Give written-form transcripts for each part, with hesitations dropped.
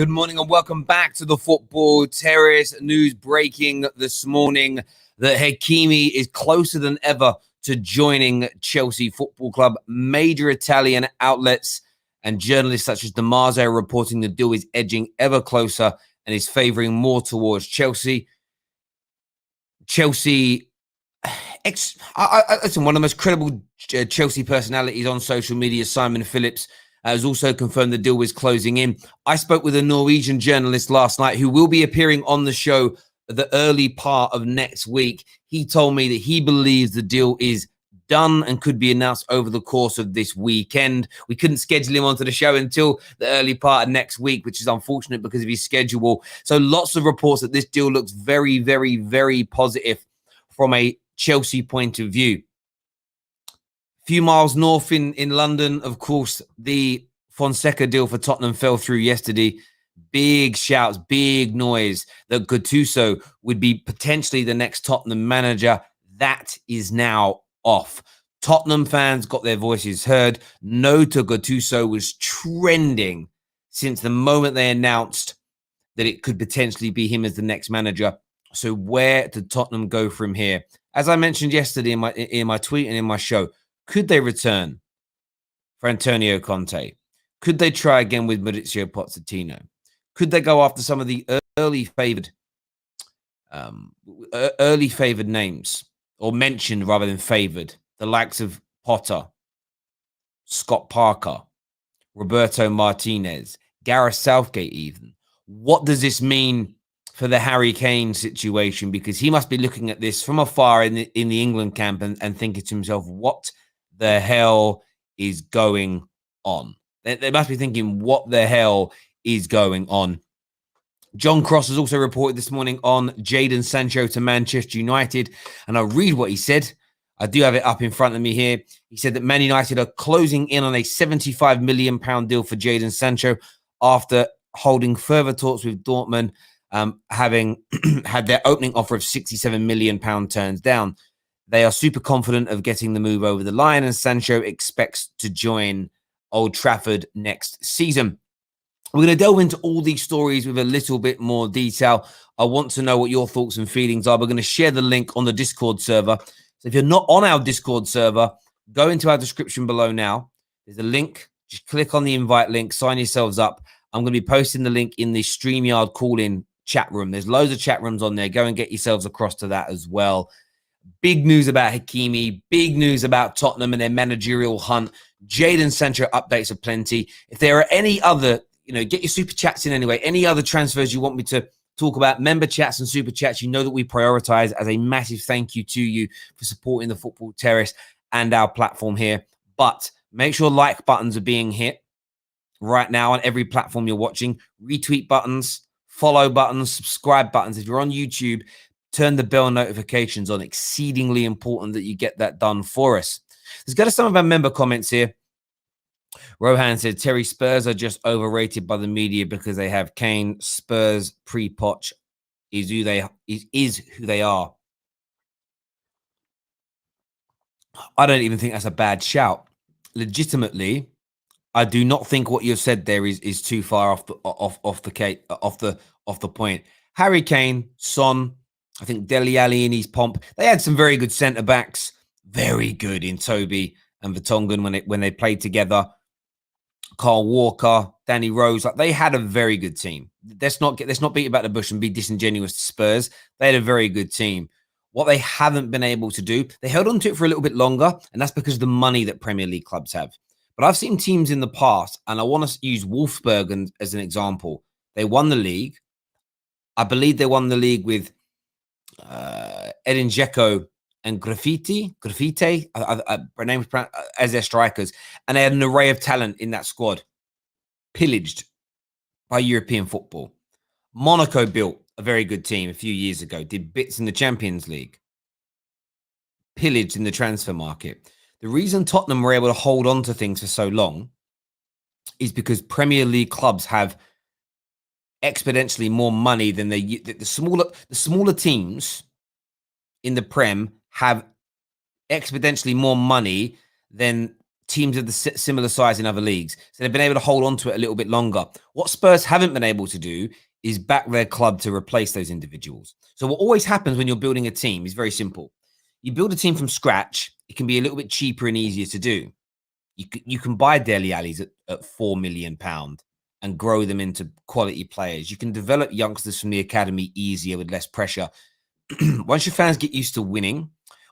Good morning and welcome back to the Football Terrace. News breaking this morning that Hakimi is closer than ever to joining Chelsea Football Club. Major Italian outlets and journalists such as DiMarzio are reporting the deal is edging ever closer and is favouring more towards Chelsea. Listen, one of the most credible Chelsea personalities on social media, Simon Phillips, has also confirmed the deal was closing in. I spoke with a Norwegian journalist last night who will be appearing on the show the early part of next week. He told me that he believes the deal is done and could be announced over the course of this weekend. We couldn't schedule him onto the show until the early part of next week, which is unfortunate because of his schedule. So lots of reports that this deal looks very, very, very positive from a Chelsea point of view. Few miles north in London, of course, the Fonseca deal for Tottenham fell through yesterday. Big shouts, big noise that Gattuso would be potentially the next Tottenham manager. That is now off. Tottenham fans got their voices heard. No to Gattuso was trending since the moment they announced that it could potentially be him as the next manager. So where did Tottenham go from here? As I mentioned yesterday in my tweet and in my show, could they return for Antonio Conte? Could they try again with Mauricio Pochettino? Could they go after some of the early favoured names, or mentioned rather than favoured, the likes of Potter, Scott Parker, Roberto Martinez, Gareth Southgate even? What does this mean for the Harry Kane situation? Because he must be looking at this from afar in the England camp and thinking to himself, what the hell is going on? They must be thinking, what the hell is going on? John Cross has also reported this morning on Jadon Sancho to Manchester United, and I'll read what he said. I do have it up in front of me here. He said that Man United are closing in on a £75 million deal for Jadon Sancho after holding further talks with Dortmund, having had their opening offer of £67 million turned down. They are super confident of getting the move over the line, and Sancho expects to join Old Trafford next season. We're going to delve into all these stories with a little bit more detail. I want to know what your thoughts and feelings are. We're going to share the link on the Discord server. So if you're not on our Discord server, go into our description below now. There's a link. Just click on the invite link, sign yourselves up. I'm going to be posting the link in the StreamYard call-in chat room. There's loads of chat rooms on there. Go and get yourselves across to that as well. Big news about Hakimi. Big news about Tottenham and their managerial hunt. Jadon Sancho updates are plenty. If there are any other, get your super chats in anyway. Any other transfers you want me to talk about, member chats and super chats, you know that we prioritize. As a massive thank you to you for supporting the Football Terrace and our platform here. But make sure like buttons are being hit right now on every platform you're watching. Retweet buttons, follow buttons, subscribe buttons. If you're on YouTube, turn the bell notifications on. Exceedingly important that you get that done for us. Let's go to some of our member comments here. Rohan said, Terry, Spurs are just overrated by the media because they have Kane. Spurs pre-Poch is who they are. I don't even think that's a bad shout. Legitimately, I do not think what you've said there is too far off the point. Harry Kane, Son, I think Dele Alli in his pomp. They had some very good centre backs, very good in Toby and Vertonghen when they played together. Carl Walker, Danny Rose, they had a very good team. Let's not beat about the bush and be disingenuous to Spurs. They had a very good team. What they haven't been able to do, they held on to it for a little bit longer, and that's because of the money that Premier League clubs have. But I've seen teams in the past, and I want to use Wolfsburg as an example. They won the league. I believe they won the league with Edin Dzeko and Graffiti, her name as their strikers, and they had an array of talent in that squad, pillaged by European football. Monaco built a very good team a few years ago, did bits in the Champions League, pillaged in the transfer market. The reason Tottenham were able to hold on to things for so long is because Premier League clubs have exponentially more money than the smaller teams in the Prem have exponentially more money than teams of the similar size in other leagues. So they've been able to hold on to it a little bit longer. What Spurs haven't been able to do is back their club to replace those individuals. So what always happens when you're building a team is very simple. You build a team from scratch, it can be a little bit cheaper and easier to do. You can buy Dele Allis at £4 million and grow them into quality players. You can develop youngsters from the academy easier with less pressure. Once your fans get used to winning,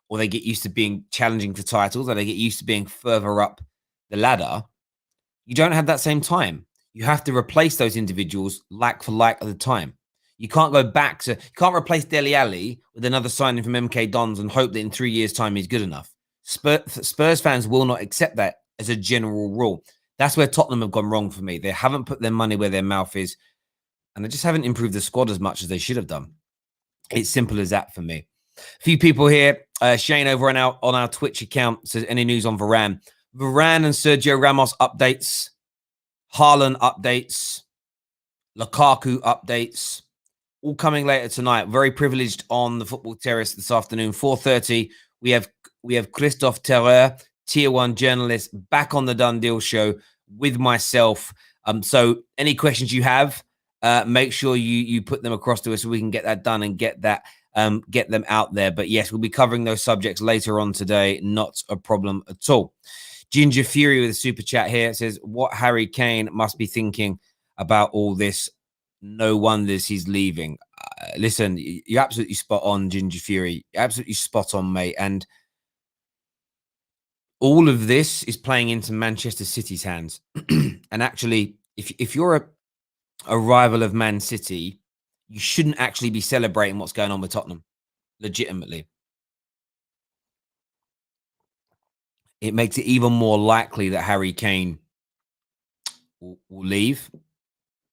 or they get used to being challenging for titles, or they get used to being further up the ladder, you don't have that same time. You have to replace those individuals like for like at the time. You can't go back to, you can't replace Dele Alli with another signing from MK Dons and hope that in 3 years' time he's good enough. Spurs fans will not accept that as a general rule. That's where Tottenham have gone wrong for me. They haven't put their money where their mouth is, and they just haven't improved the squad as much as they should have done. It's simple as that for me. A few people here. Shane over on our Twitch account says, any news on Varane? Varane and Sergio Ramos updates. Haaland updates. Lukaku updates. All coming later tonight. Very privileged on the Football Terrace this afternoon. 4:30. We have Christophe Terreur, Tier 1 journalist, back on the Done Deal show with myself. So any questions you have, make sure you put them across to us so we can get that done and get them out there. But yes, we'll be covering those subjects later on today. Not a problem at all. Ginger Fury with a super chat here says, what Harry Kane must be thinking about all this. No wonders he's leaving. Listen, you're absolutely spot on, Ginger Fury. You're absolutely spot on, mate. And all of this is playing into Manchester City's hands. And actually, if you're a rival of Man City, you shouldn't actually be celebrating what's going on with Tottenham. Legitimately. It makes it even more likely that Harry Kane will leave.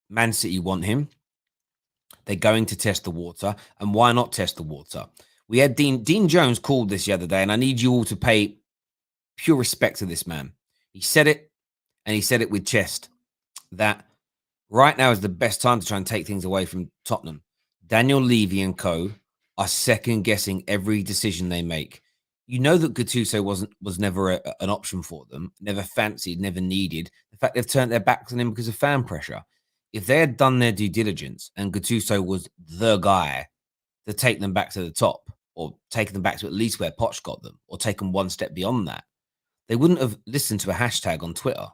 Man City want him. They're going to test the water. And why not test the water? We had Dean Jones called this the other day, and I need you all to pay pure respect to this man. He said it, and he said it with chest, that right now is the best time to try and take things away from Tottenham. Daniel Levy and co are second-guessing every decision they make. You know that Gattuso was never an option for them, never fancied, never needed. In fact, they've turned their backs on him because of fan pressure. If they had done their due diligence and Gattuso was the guy to take them back to the top, or take them back to at least where Poch got them, or take them one step beyond that, they wouldn't have listened to a hashtag on Twitter.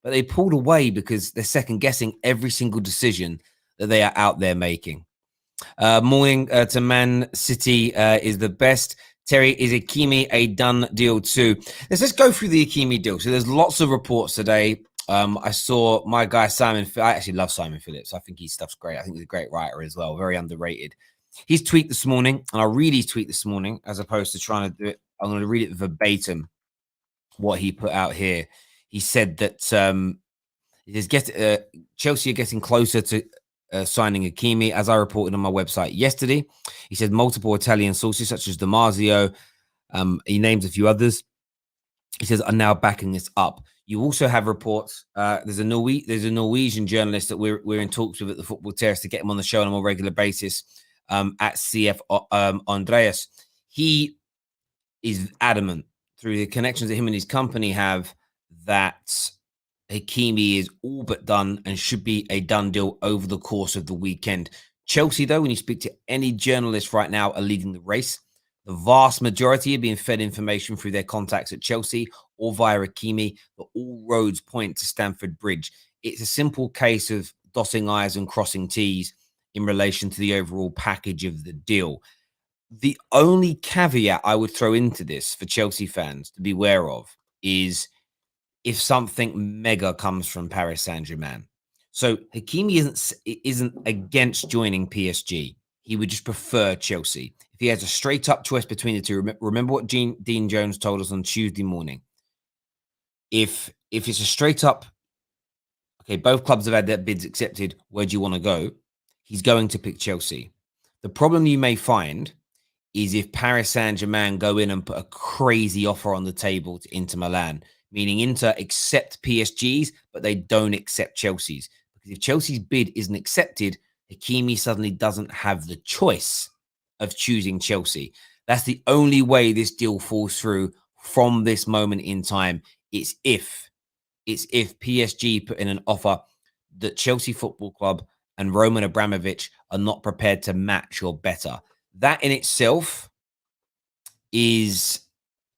But they pulled away because they're second-guessing every single decision that they are out there making. Morning to Man City is the best. Terry, is Hakimi a done deal too? Let's go through the Hakimi deal. So there's lots of reports today. I saw my guy Simon. I actually love Simon Phillips. I think his stuff's great. I think he's a great writer as well. Very underrated. His tweet this morning, and I'll read his tweet this morning as opposed to trying to do it. I'm going to read it verbatim, what he put out here. He said that Chelsea are getting closer to signing Hakimi, as I reported on my website yesterday. He said multiple Italian sources, such as Damasio, he names a few others. He says, are now backing this up. You also have reports. There's a Norwegian journalist that we're in talks with at the Football Terrace to get him on the show on a more regular basis. At CF Andreas, he is adamant through the connections that him and his company have that Hakimi is all but done and should be a done deal over the course of the weekend. Chelsea, though, when you speak to any journalist right now, are leading the race. The vast majority are being fed information through their contacts at Chelsea or via Hakimi, but all roads point to Stamford Bridge. It's a simple case of dotting I's and crossing T's in relation to the overall package of the deal. The only caveat I would throw into this for Chelsea fans to be aware of is if something mega comes from Paris Saint-Germain. So Hakimi isn't against joining PSG. He would just prefer Chelsea. If he has a straight up choice between the two, remember what Dean Jones told us on Tuesday morning. If it's a straight up, okay, both clubs have had their bids accepted, where do you want to go? He's going to pick Chelsea. The problem you may find is if Paris Saint-Germain go in and put a crazy offer on the table to Inter Milan, meaning Inter accept PSG's, but they don't accept Chelsea's. Because if Chelsea's bid isn't accepted, Hakimi suddenly doesn't have the choice of choosing Chelsea. That's the only way this deal falls through from this moment in time. It's if PSG put in an offer that Chelsea Football Club and Roman Abramovich are not prepared to match or better. That in itself is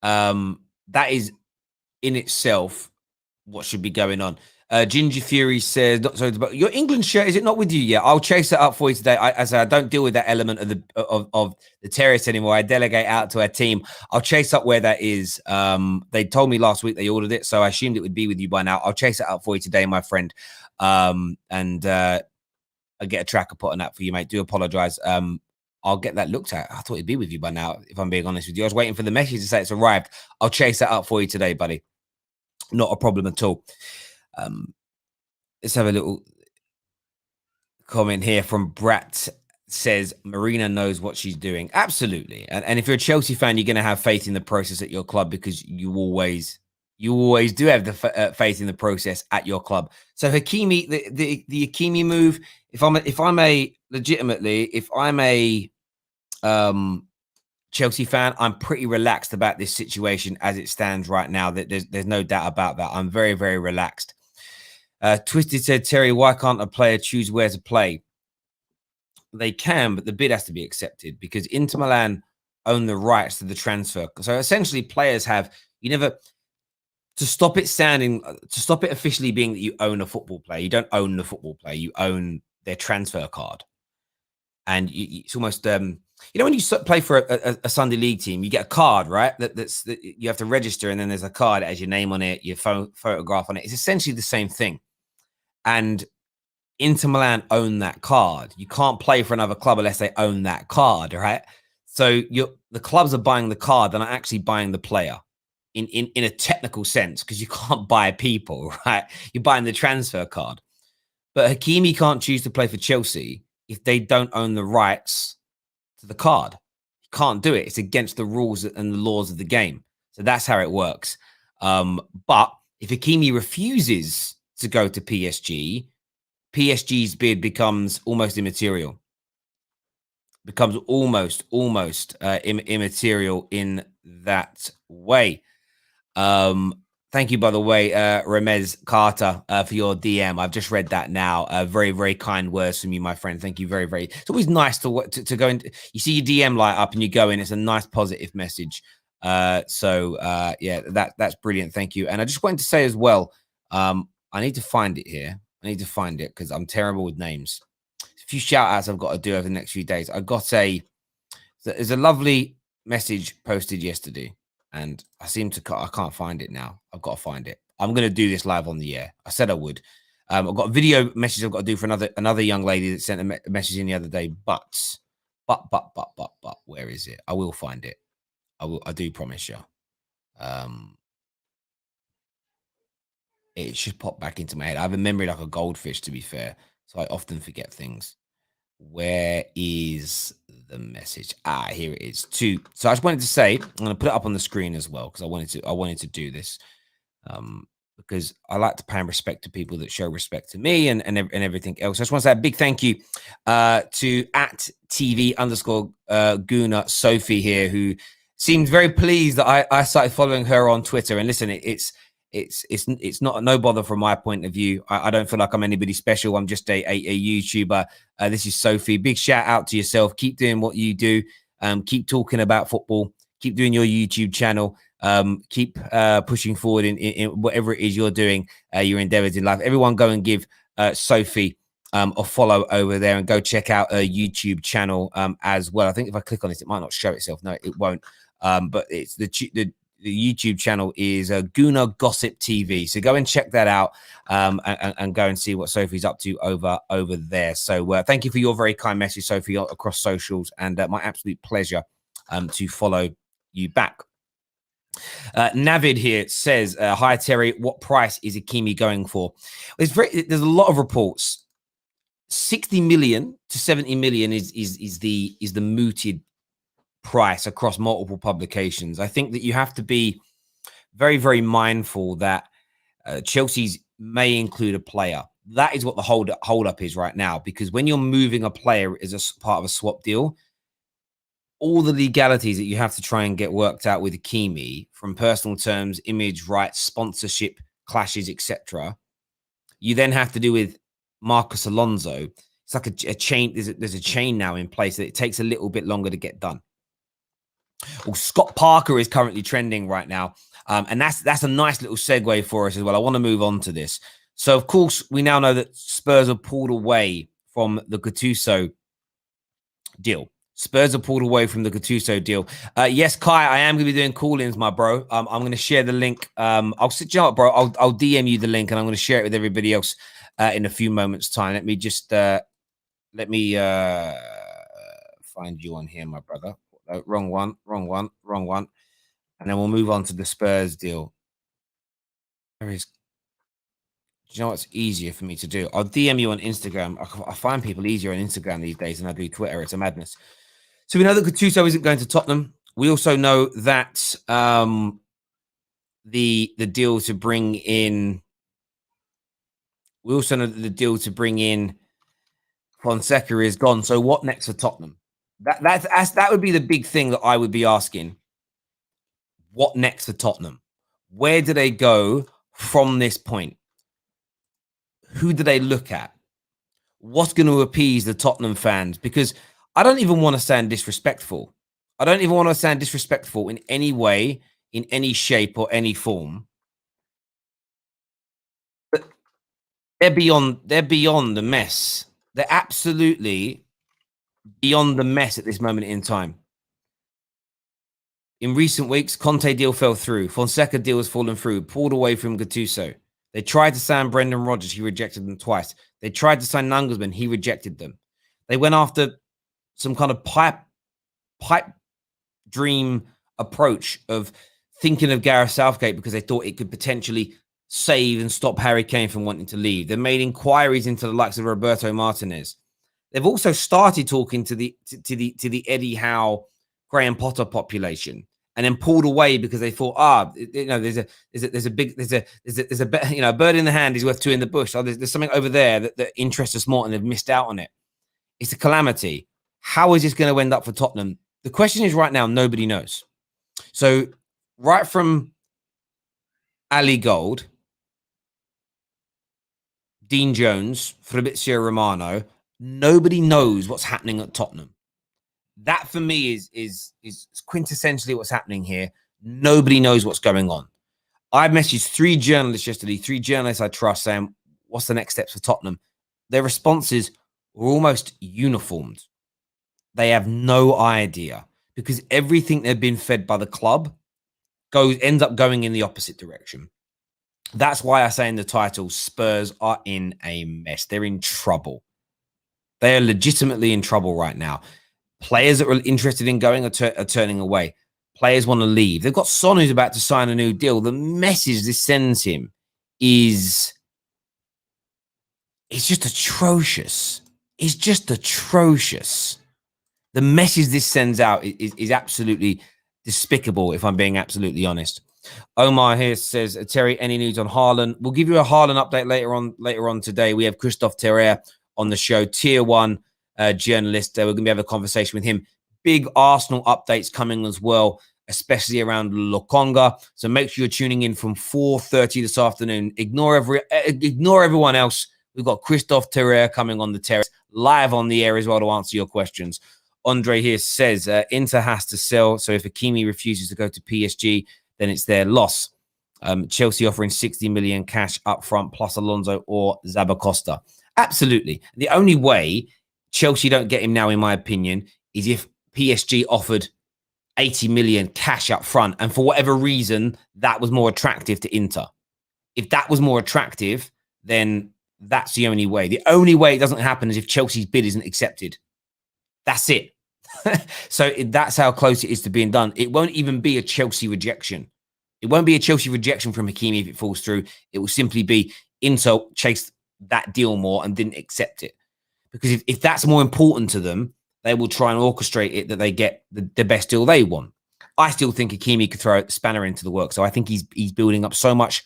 that is in itself what should be going on. Ginger Fury says, not sorry, but your England shirt, is it not with you yet? I'll chase it up for you today. I don't deal with that element of the terrorists anymore. I delegate out to our team. I'll chase up where that is. They told me last week they ordered it, so I assumed it would be with you by now. I'll chase it up for you today, my friend. And I'll get a tracker put on that for you, mate. Do apologize. I'll get that looked at. I thought it'd be with you by now, if I'm being honest with you. I was waiting for the message to say it's arrived. I'll chase that up for you today, buddy. Not a problem at all. Let's have a little comment here from Brat. Says Marina knows what she's doing. Absolutely. And if you're a Chelsea fan, you're going to have faith in the process at your club, because you always do have the faith in the process at your club. So Hakimi, the Hakimi move, if I'm a Chelsea fan, I'm pretty relaxed about this situation as it stands right now. That there's no doubt about that. I'm very, very relaxed. Twisted said, Terry, why can't a player choose where to play? They can, but the bid has to be accepted, because Inter Milan own the rights to the transfer. So essentially, players have, to stop it officially being that you own a football player. You don't own the football player. You own their transfer card. And it's almost, when you play for a Sunday league team, you get a card, right? That you have to register, and then there's a card that has your name on it, your photograph on it. It's essentially the same thing. And Inter Milan own that card. You can't play for another club unless they own that card, right? So the clubs are buying the card, they're not actually buying the player in a technical sense, because you can't buy people, right? You're buying the transfer card. But Hakimi can't choose to play for Chelsea if they don't own the rights to the card. You can't do it. It's against the rules and the laws of the game. So that's how it works. But if Hakimi refuses to go to PSG's bid becomes almost immaterial. Becomes almost immaterial in that way. Thank you, by the way, Ramez Carter, for your DM. I've just read that now. Very, very kind words from you, my friend. Thank you very, very. It's always nice to go in. You see your DM light up and you go in. It's a nice, positive message. Yeah, that's brilliant. Thank you. And I just wanted to say as well, I need to find it here. I need to find it because I'm terrible with names. A few shout outs I've got to do over the next few days. There's a lovely message posted yesterday, and I can't find it now. I've got to find it. I'm going to do this live on the air. I said I would. I've got a video message I've got to do for another young lady that sent a message in the other day. But, where is it? I will find it. I do promise you. It should pop back into my head. I have a memory like a goldfish, to be fair, so I often forget things. Where is the message? Here it is. So I just wanted to say, I'm going to put it up on the screen as well, because I wanted to do this, because I like to pay respect to people that show respect to me and everything else. I just want to say a big thank you to @TV_Guna Sophie here, who seemed very pleased that I started following her on Twitter. And listen, it's not no bother from my point of view. I don't feel like I'm anybody special. I'm just a YouTuber. This is Sophie. Big shout out to yourself. Keep doing what you do. Keep talking about football. Keep doing your YouTube channel. Keep pushing forward in whatever it is you're doing, your endeavors in life. Everyone go and give Sophie a follow over there, and go check out her YouTube channel as well. I think if I click on this, it might not show itself. No, it won't. But it's the YouTube channel is Guna Gossip TV. So go and check that out and go and see what Sophie's up to over there. So thank you for your very kind message, Sophie, across socials, and my absolute pleasure to follow you back. Navid here says, hi, Terry. What price is Hakimi going for? There's a lot of reports. 60 million to 70 million is the mooted price across multiple publications. I think that you have to be very, very mindful that Chelsea's may include a player. That is what the hold up is right now, because when you're moving a player as a part of a swap deal, all the legalities that you have to try and get worked out with Hakimi, from personal terms, image rights, sponsorship clashes, etc. You then have to do with Marcus Alonso. It's like a chain. There's a chain now in place that it takes a little bit longer to get done. Well, Scott Parker is currently trending right now, and that's a nice little segue for us as well. I want to move on to this. So, of course, we now know that Spurs have pulled away from the Gattuso deal. Spurs are pulled away from the Gattuso deal. Yes, Kai, I am going to be doing call-ins, my bro. I'm going to share the link. I'll sit you up, bro. I'll DM you the link, and I'm going to share it with everybody else in a few moments' time. Let me just find you on here, my brother. Wrong one. And then we'll move on to the Spurs deal. There is. Do you know what's easier for me to do? I'll DM you on Instagram. I find people easier on Instagram these days than I do Twitter. It's a madness. So we know that Gattuso isn't going to Tottenham. We also know that the deal to bring in. We also know that the deal to bring in Fonseca is gone. So what next for Tottenham? That would be the big thing that I would be asking. What next for Tottenham? Where do they go from this point? Who do they look at? What's going to appease the Tottenham fans? Because I don't even want to sound disrespectful. I don't even want to sound disrespectful in any way, in any shape or any form. But they're beyond the mess. They're absolutely beyond the mess at this moment in time. In recent weeks, Conte deal fell through. Fonseca deal has fallen through, pulled away from Gattuso. They tried to sign Brendan Rodgers. He rejected them twice. They tried to sign Nagelsmann. He rejected them. They went after some kind of pipe dream approach of thinking of Gareth Southgate because they thought it could potentially save and stop Harry Kane from wanting to leave. They made inquiries into the likes of Roberto Martinez. They've also started talking to the Eddie Howe, Graham Potter population, and then pulled away because they thought, there's a bird in the hand is worth two in the bush. Oh, there's something over there that interests us more, and they've missed out on it. It's a calamity. How is this going to end up for Tottenham? The question is right now, nobody knows. So right from Ali Gold, Dean Jones, Fabrizio Romano, nobody knows what's happening at Tottenham. That for me is quintessentially what's happening here. Nobody knows what's going on. I messaged 3 journalists yesterday, 3 journalists I trust, saying, what's the next steps for Tottenham? Their responses were almost uniformed. They have no idea because everything they've been fed by the club ends up going in the opposite direction. That's why I say in the title, Spurs are in a mess. They're in trouble. They are legitimately in trouble right now. Players that are interested in going are turning away. Players want to leave. They've got Son who's about to sign a new deal. The message this sends him it's just atrocious. It's just atrocious. The message this sends out is absolutely despicable, if I'm being absolutely honest. Omar here says, Terry, any news on Haaland? We'll give you a Haaland update later on today. We have Christophe Terrer on the show, tier 1 journalist. We're going to be having a conversation with him. Big Arsenal updates coming as well, especially around Lokonga. So make sure you're tuning in from 4:30 this afternoon. Ignore everyone else. We've got Christophe Terrer coming on the terrace, live on the air as well to answer your questions. Andre here says, Inter has to sell. So if Hakimi refuses to go to PSG, then it's their loss. Chelsea offering 60 million cash up front plus Alonso or Zabacosta. Absolutely. The only way Chelsea don't get him now, in my opinion, is if PSG offered 80 million cash up front. And for whatever reason, that was more attractive to Inter. If that was more attractive, then that's the only way. The only way it doesn't happen is if Chelsea's bid isn't accepted. That's it. So that's how close it is to being done. It won't even be a Chelsea rejection. It won't be a Chelsea rejection from Hakimi if it falls through. It will simply be Inter chased that deal more and didn't accept it. Because if that's more important to them, they will try and orchestrate it that they get the best deal they want. I still think Hakimi could throw a spanner into the works. So I think he's building up so much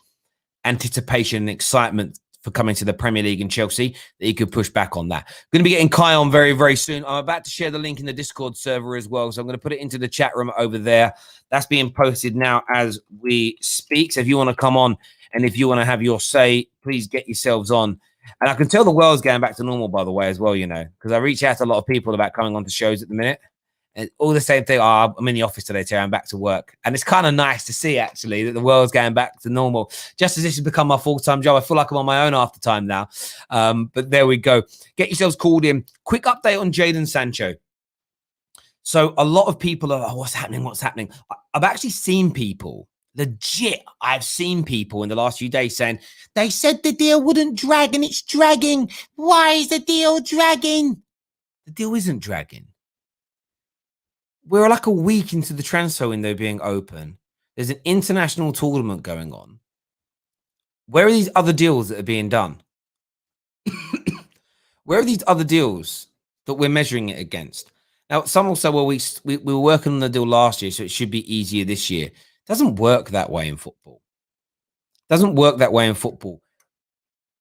anticipation and excitement for coming to the Premier League and Chelsea, that he could push back on that. Going to be getting Kai on very, very soon. I'm about to share the link in the Discord server as well, so I'm going to put it into the chat room over there. That's being posted now as we speak. So if you want to come on and if you want to have your say, please get yourselves on. And I can tell the world's going back to normal, by the way, as well, you know, because I reach out to a lot of people about coming on to shows at the minute. And all the same thing. Oh, I'm in the office today, Terry. I'm back to work. And it's kind of nice to see, actually, that the world's going back to normal. Just as this has become my full-time job, I feel like I'm on my own after time now. But there we go. Get yourselves called in. Quick update on Jadon Sancho. So a lot of people are, oh, what's happening? What's happening? I've actually seen people, legit, I've seen people in the last few days saying, they said the deal wouldn't drag and it's dragging. Why is the deal dragging? The deal isn't dragging. We're like a week into the transfer window being open. There's an international tournament going on. Where are these other deals that are being done? Where are these other deals that we're measuring it against? Now, some will say, well, we were working on the deal last year, so it should be easier this year. It doesn't work that way in football. It doesn't work that way in football.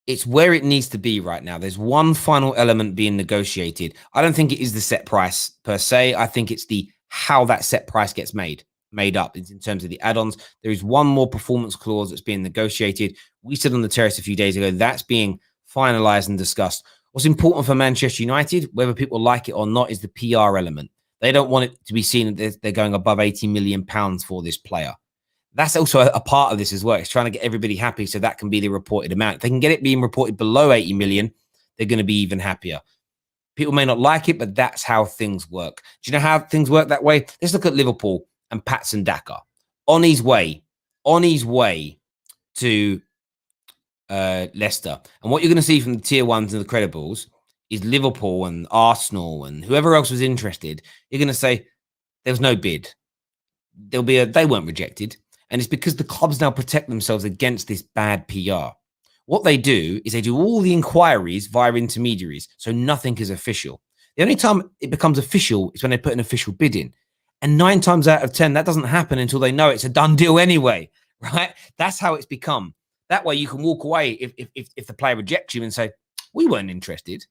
It's where it needs to be right now. There's one final element being negotiated. I don't think it is the set price per se. I think it's the how that set price gets made up in terms of the add-ons. There is one more performance clause that's being negotiated. We said on the terrace a few days ago, that's being finalized and discussed. What's important for Manchester United, whether people like it or not, is the PR element. They don't want it to be seen that they're going above £80 million for this player. That's also a part of this as well. It's trying to get everybody happy so that can be the reported amount. If they can get it being reported below 80 million, they're going to be even happier. People may not like it, but that's how things work. Do you know how things work that way? Let's look at Liverpool and Patson Daka. On his way to Leicester. And what you're going to see from the tier ones and the credibles is Liverpool and Arsenal and whoever else was interested. You're going to say there was no bid. They weren't rejected. And it's because the clubs now protect themselves against this bad PR. What they do is they do all the inquiries via intermediaries, so nothing is official. The only time it becomes official is when they put an official bid in. And 9 times out of 10, that doesn't happen until they know it's a done deal anyway, right? That's how it's become. That way you can walk away if the player rejects you and say, we weren't interested.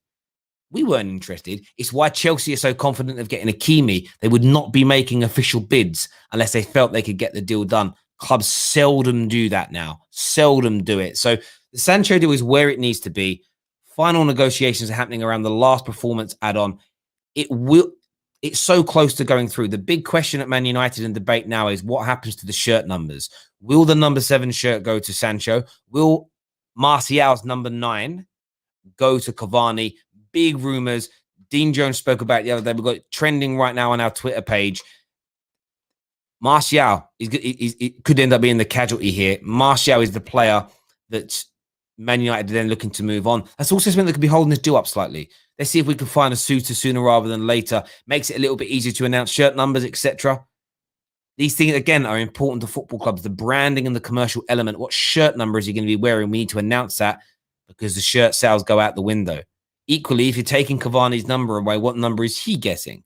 We weren't interested. It's why Chelsea are so confident of getting Hakimi. They would not be making official bids unless they felt they could get the deal done. Clubs seldom do that now. Seldom do it. So the Sancho deal is where it needs to be. Final negotiations are happening around the last performance add-on. It's so close to going through. The big question at Man United and debate now is what happens to the shirt numbers. Will the number 7 shirt go to Sancho? Will Martial's number 9 go to Cavani? Big rumors. Dean Jones spoke about it the other day. We've got it trending right now on our Twitter page. Martial it could end up being the casualty here. Martial is the player that Man United are then looking to move on. That's also something that could be holding this deal up slightly. Let's see if we can find a suitor sooner rather than later. Makes it a little bit easier to announce shirt numbers, etc. These things, again, are important to football clubs. The branding and the commercial element. What shirt number is he going to be wearing? We need to announce that because the shirt sales go out the window. Equally, if you're taking Cavani's number away, what number is he getting?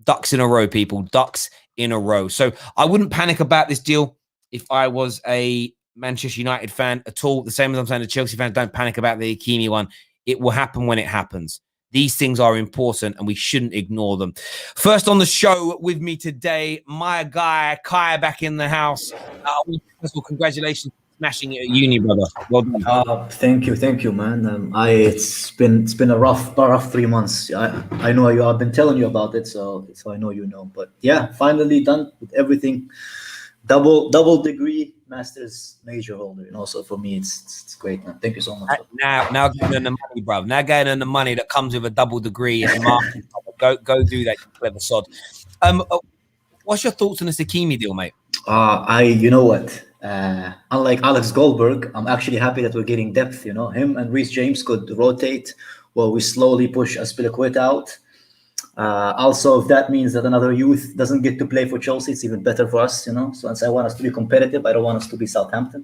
Ducks in a row, people. Ducks in a row. So I wouldn't panic about this deal if I was a Manchester United fan at all. The same as I'm saying to Chelsea fans, don't panic about the Hakimi one. It will happen when it happens. These things are important and we shouldn't ignore them. First on the show with me today, my guy, Kai, back in the house. First of all, congratulations for smashing it at uni, brother. Well done. Thank you, man. It's been a rough 3 months. I know I've been telling you about it, so I know you know. But yeah, finally done with everything. Double degree, master's major holder. And also for me, it's great, man. Thank you so much. Now getting in the money, bro. Now getting in the money that comes with a double degree in marketing. Go do that, you clever sod. What's your thoughts on this Hakimi deal, mate? You know what? Unlike Alex Goldberg, I'm actually happy that we're getting depth. You know, him and Reece James could rotate while we slowly push Aspilicueta out. Also, if that means that another youth doesn't get to play for Chelsea, it's even better for us, you know. So I want us to be competitive. I don't want us to be Southampton.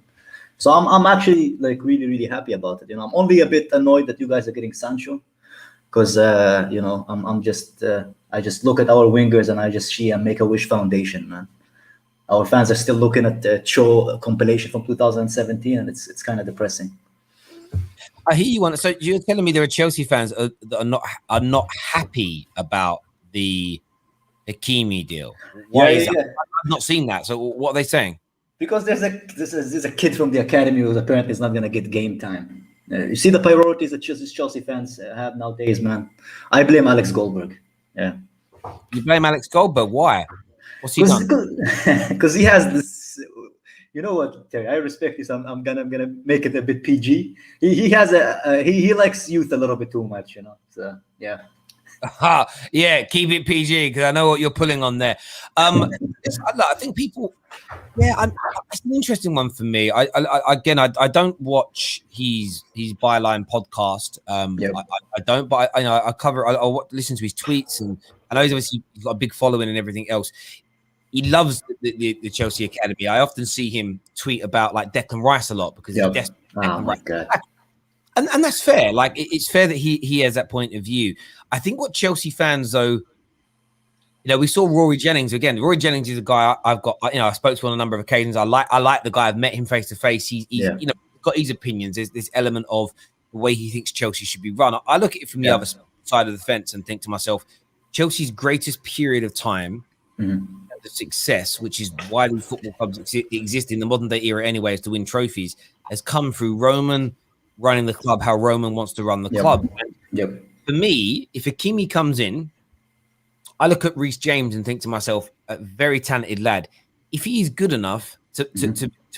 So I'm actually like really, really happy about it. You know, I'm only a bit annoyed that you guys are getting Sancho because you know, I just look at our wingers and I just see a Make-A-Wish Foundation, man. Our fans are still looking at the Cho compilation from 2017, and it's kind of depressing. I hear you on. So you're telling me there are Chelsea fans that are not happy about the Hakimi deal. Why Yeah, yeah, is that? yeah. I've not seen that. So what are they saying? Because there's a kid from the academy who apparently is not going to get game time. You see the priorities that Chelsea fans have nowadays, man. I blame Alex Goldberg. Yeah, You blame Alex Goldberg. Why? What's he because done? because he has this. You know what, Terry? I respect this. I'm gonna make it a bit PG. He has he likes youth a little bit too much. You know. So yeah. Yeah, keep it PG because I know what you're pulling on there. I think people. Yeah, it's an interesting one for me. I don't watch his byline podcast. Yep. I don't, but I cover. Listen to his tweets, and I know he's got a big following and everything else. He loves the Chelsea Academy. I often see him tweet about like Declan Rice a lot because he's Yep. desperate. Oh Declan my Rice. god. And that's fair. Like it's fair that he has that point of view. I think what Chelsea fans though, we saw Rory Jennings again. Rory Jennings is a guy I've got. I spoke to on a number of occasions. I like the guy. I've met him face to face. He's Yeah. got his opinions. There's this element of the way he thinks Chelsea should be run. I look at it from the Yeah. other side of the fence and think to myself, Chelsea's greatest period of time, the success, which is why these football clubs exist in the modern day era anyway, is to win trophies, has come through Roman running the club how Roman wants to run the club. Yep. For me, if Hakimi comes in, I look at Reece James and think to myself, a very talented lad. If he is good enough to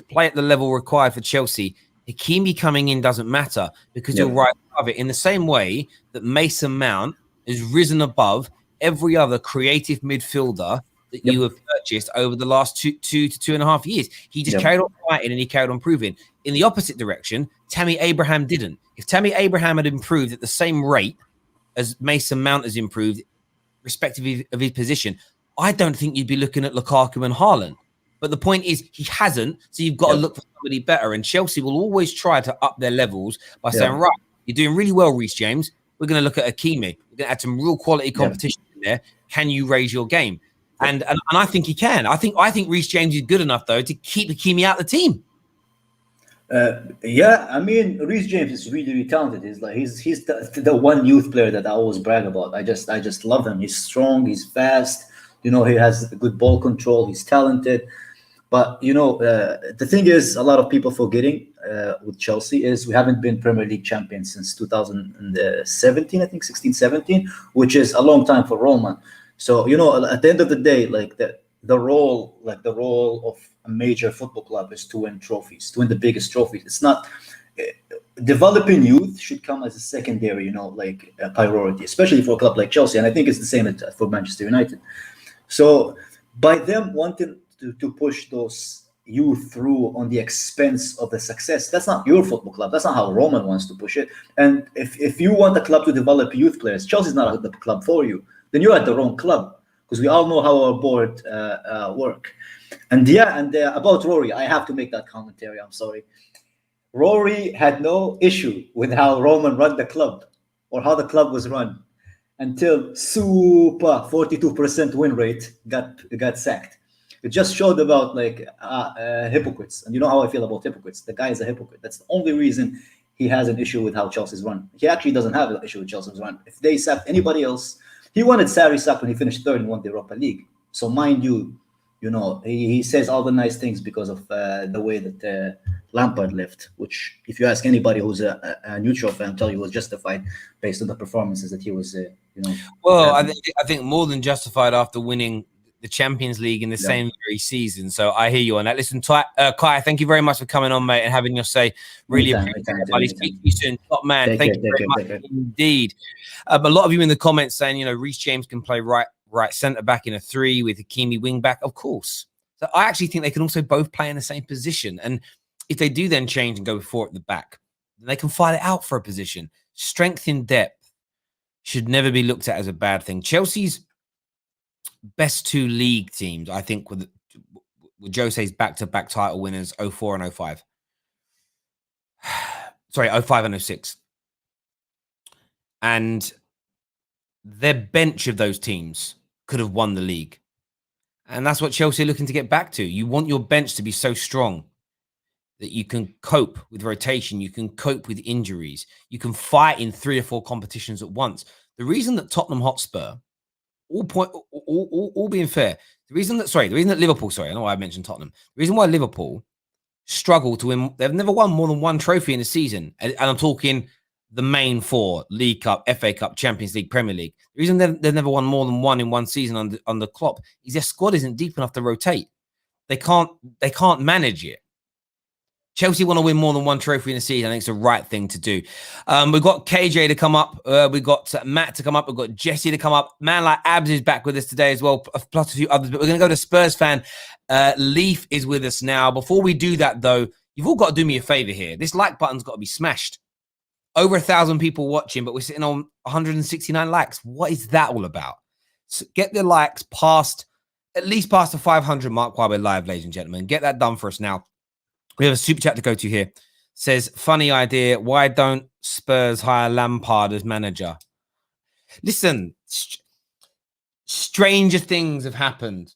play at the level required for Chelsea, Hakimi coming in doesn't matter because he'll rise above it in the same way that Mason Mount has risen above every other creative midfielder that you have purchased over the last two to 2.5 years. He just carried on fighting and he carried on proving. In the opposite direction, Tammy Abraham didn't. If Tammy Abraham had improved at the same rate as Mason Mount has improved, respective of his position, I don't think you'd be looking at Lukaku and Haaland. But the point is, he hasn't, so you've got to look for somebody better. And Chelsea will always try to up their levels by saying, right, you're doing really well, Reece James. We're going to look at Hakimi. We're going to add some real quality competition in there. Can you raise your game? And I think he can. I think Reece James is good enough, though, to keep Hakimi out of the team. Yeah, I mean, Reece James is really, really talented. He's the one youth player that I always brag about. I just love him. He's strong. He's fast. He has good ball control. He's talented. But the thing is, a lot of people forgetting with Chelsea is we haven't been Premier League champions since 2017, I think 16, 17, which is a long time for Roman. So at the end of the day, like the role of a major football club is to win trophies, to win the biggest trophies. It's not developing youth should come as a secondary, a priority, especially for a club like Chelsea. And I think it's the same for Manchester United. So by them wanting to push those youth through on the expense of the success, that's not your football club. That's not how Roman wants to push it. And if you want a club to develop youth players, Chelsea's not the club for you. Then you're at the wrong club, because we all know how our board work. And about Rory, I have to make that commentary. I'm sorry. Rory had no issue with how Roman run the club or how the club was run until super 42% win rate got sacked. It just showed about hypocrites. And you know how I feel about hypocrites. The guy is a hypocrite. That's the only reason he has an issue with how Chelsea's run. He actually doesn't have an issue with Chelsea's run. If they sacked anybody else, he wanted Sarri sacked when he finished third and won the Europa League. So mind you, he says all the nice things because of the way that Lampard left, which if you ask anybody who's a neutral fan, tell you was justified based on the performances that he was, Well, I think more than justified after winning the Champions League in the same very season. So I hear you on that. Listen, Kai, thank you very much for coming on, mate, and having your say. Really appreciate it, buddy. Speak to you soon. Top man. Thank you very much indeed. A lot of you in the comments saying, Reece James can play right centre back in a 3 with Hakimi wing back. Of course. So I actually think they can also both play in the same position. And if they do then change and go 4 at the back, then they can fight it out for a position. Strength in depth should never be looked at as a bad thing. Chelsea's best 2 league teams, I think, with Jose's back-to-back title winners, 04 and 05. Sorry, 05 and 06. And their bench of those teams could have won the league. And that's what Chelsea are looking to get back to. You want your bench to be so strong. that you can cope with rotation, you can cope with injuries, you can fight in 3 or 4 competitions at once. The reason that Tottenham Hotspur, all being fair, the reason that Liverpool, I know why I mentioned Tottenham. The reason why Liverpool struggle to win, they've never won more than 1 trophy in a season. And I'm talking the main 4: League Cup, FA Cup, Champions League, Premier League. The reason they've never won more than 1 in 1 season under Klopp is their squad isn't deep enough to rotate. They can't manage it. Chelsea want to win more than 1 trophy in a season. I think it's the right thing to do. We've got KJ to come up. We've got Matt to come up. We've got Jesse to come up. Man like Abs is back with us today as well, plus a few others. But we're going to go to Spurs fan. Leaf is with us now. Before we do that, though, you've all got to do me a favor here. This like button's got to be smashed. Over 1,000 people watching, but we're sitting on 169 likes. What is that all about? So get the likes at least past the 500 mark while we're live, ladies and gentlemen. Get that done for us now. We have a super chat to go to here. Says, funny idea. Why don't Spurs hire Lampard as manager? Listen, stranger things have happened.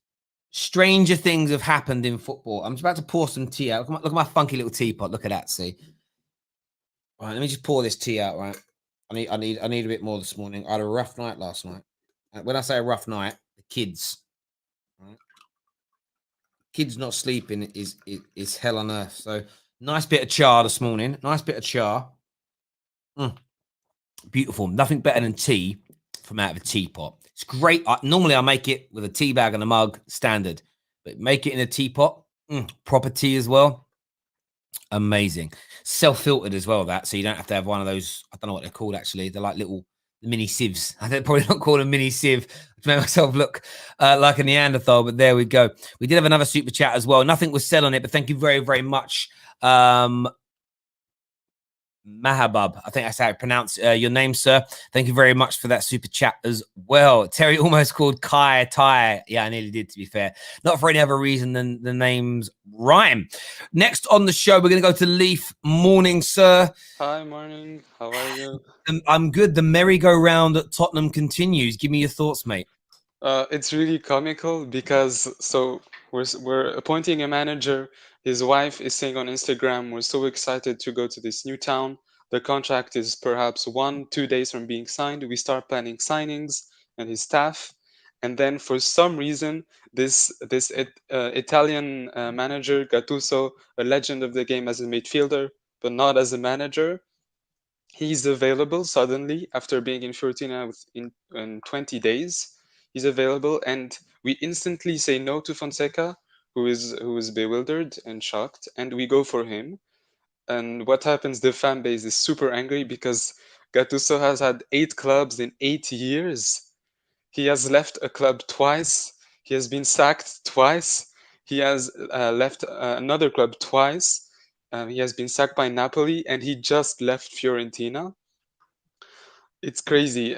Stranger things have happened in football. I'm just about to pour some tea out. Look at my funky little teapot. Look at that. See. All right, let me just pour this tea out. Right. I need a bit more this morning. I had a rough night last night. When I say a rough night, the kids. Right? Kids not sleeping is hell on earth. So nice bit of char this morning. Nice bit of char. Beautiful. Nothing better than tea from out of a teapot. It's great. Normally I make it with a tea bag and a mug, standard. But make it in a teapot. Proper tea as well. Amazing. Self-filtered as well, that. So you don't have to have one of those, I don't know what they're called actually. They're like little mini sieves. I don't probably not call them mini sieve to make myself look like a Neanderthal, but there we go. We did have another super chat as well. Nothing was said on it, but thank you very, very much. Mahabub, I think that's how I pronounce your name, sir. Thank you very much for that super chat as well. Terry almost called Kai Tai. Yeah, I nearly did, to be fair. Not for any other reason than the names rhyme. Next on the show, we're going to go to Leaf. Morning, sir. Hi, morning. How are you? I'm good. The merry-go-round at Tottenham continues. Give me your thoughts, mate. It's really comical because we're appointing a manager. His wife is saying on Instagram, we're so excited to go to this new town. The contract is perhaps 1-2 days from being signed. We start planning signings and his staff. And then for some reason, this Italian manager, Gattuso, a legend of the game as a midfielder, but not as a manager, he's available suddenly after being in Fiorentina in 20 days. He's available, and we instantly say no to Fonseca, who is bewildered and shocked, and we go for him. And what happens? The fan base is super angry because Gattuso has had 8 clubs in 8 years. He has left a club twice. He has been sacked twice. He has left another club twice. He has been sacked by Napoli, and he just left Fiorentina. It's crazy,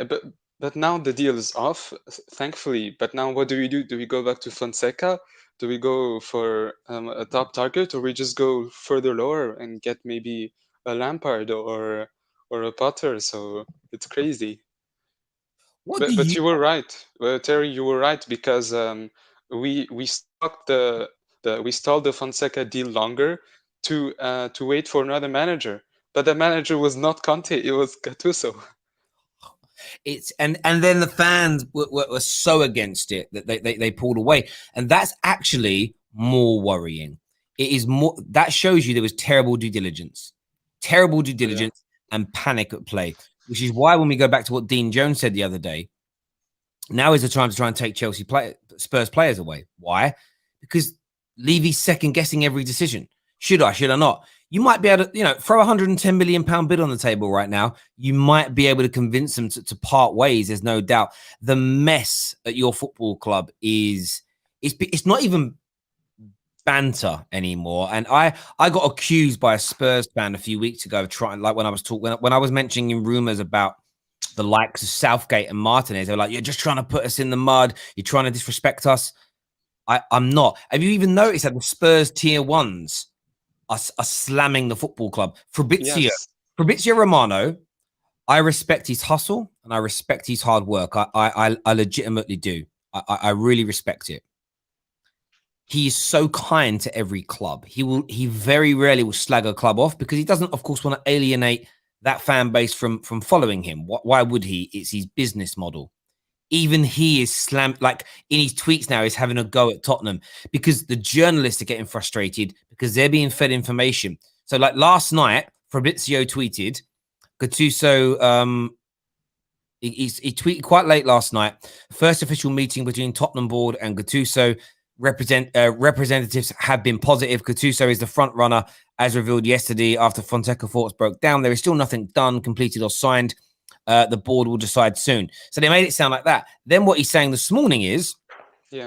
but now the deal is off, thankfully. But now what do we do? Do we go back to Fonseca? Do we go for a top target, or we just go further lower and get maybe a Lampard or a Potter? So it's crazy. But you were right, Terry. You were right because we stuck we stalled the Fonseca deal longer to wait for another manager. But the manager was not Conte; it was Gattuso. It's and then the fans were so against it that they pulled away, and that's actually more worrying. It is more that shows you there was terrible due diligence and panic at play, which is why when we go back to what Dean Jones said the other day, now is the time to try and take Spurs players away. Why? Because Levy's second guessing every decision. Should I not? You might be able to, throw £110 million bid on the table right now. You might be able to convince them to part ways. There's no doubt. The mess at your football club it's not even banter anymore. And I got accused by a Spurs fan a few weeks ago of trying, like when I was mentioning rumors about the likes of Southgate and Martinez. They were like, "You're just trying to put us in the mud. You're trying to disrespect us." I'm not. Have you even noticed that the Spurs tier ones are slamming the football club? Fabrizio Romano, I respect his hustle and I respect his hard work. I legitimately do. I really respect it. he is so kind to every club. He very rarely will slag a club off because he doesn't, of course, want to alienate that fan base from following him. Why would he? It's his business model. Even he is slammed, like in his tweets now, he's having a go at Tottenham because the journalists are getting frustrated because they're being fed information. So like last night, Fabrizio tweeted, Gattuso, he tweeted quite late last night, first official meeting between Tottenham board and Gattuso. Representatives have been positive. Gattuso is the front runner, as revealed yesterday after Fonseca thoughts broke down. There is still nothing done, completed, or signed. The board will decide soon. So they made it sound like that. Then what he's saying this morning is, he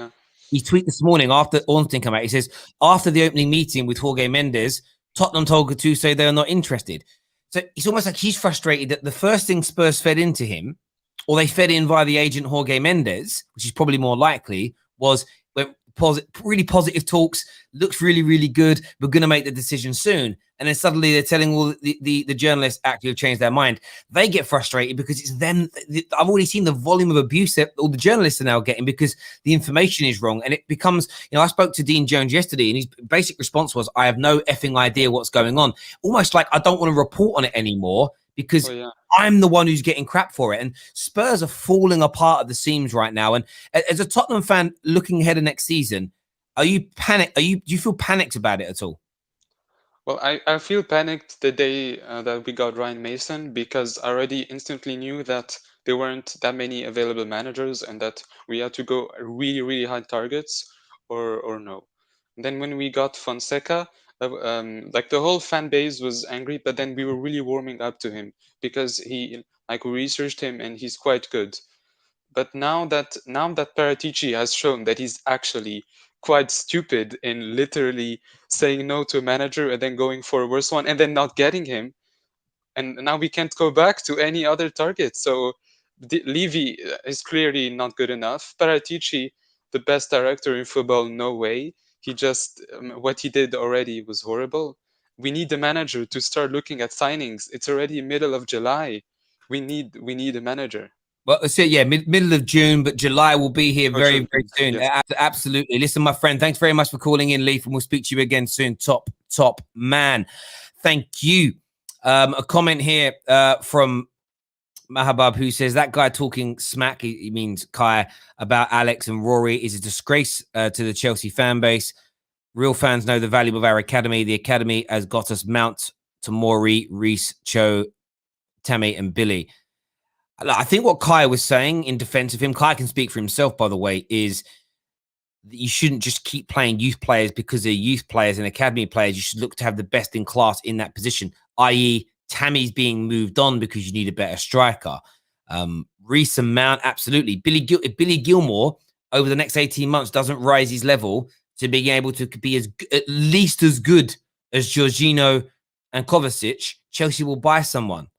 tweeted this morning after Ornstein came out. He says, after the opening meeting with Jorge Mendes, Tottenham told Gattuso they are not interested. So it's almost like he's frustrated that the first thing Spurs fed into him, or they fed in via the agent Jorge Mendes, which is probably more likely, was really positive talks, looks really, really good. We're going to make the decision soon. And then suddenly they're telling all the journalists actually have changed their mind. They get frustrated because it's them. I've already seen the volume of abuse that all the journalists are now getting because the information is wrong. And it becomes, I spoke to Dean Jones yesterday and his basic response was, I have no effing idea what's going on. Almost like I don't want to report on it anymore because I'm the one who's getting crap for it. And Spurs are falling apart at the seams right now. And as a Tottenham fan looking ahead of next season, are you panicked? Do you feel panicked about it at all? Well, I feel panicked the day that we got Ryan Mason because I already instantly knew that there weren't that many available managers and that we had to go really, really high targets or no. And then when we got Fonseca, like the whole fan base was angry, but then we were really warming up to him because we researched him and he's quite good. But now that Paratici has shown that he's actually quite stupid in literally saying no to a manager and then going for a worse one and then not getting him, and now we can't go back to any other target. So Levy is clearly not good enough. Paratici, the best director in football, no way. He just what he did already was horrible. We need the manager to start looking at signings. It's already middle of July. We need a manager. Well, so yeah, middle of June, but July will be here very, very soon. Yes. Absolutely. Listen, my friend, thanks very much for calling in, Leaf, and we'll speak to you again soon. Top man. Thank you. A comment here from Mahabab, who says that guy talking smack, he means Kai, about Alex and Rory is a disgrace to the Chelsea fan base. Real fans know the value of our academy. The academy has got us Mount, Tomori, Reece, Cho, Tammy, and Billy. I think what Kai was saying in defense of him, Kai can speak for himself, by the way, is that you shouldn't just keep playing youth players because they're youth players and academy players. You should look to have the best in class in that position, i.e. Tammy's being moved on because you need a better striker. Reece and Mount, absolutely. If Billy Gilmore over the next 18 months doesn't rise his level to being able to be at least as good as Jorginho and Kovacic, Chelsea will buy someone.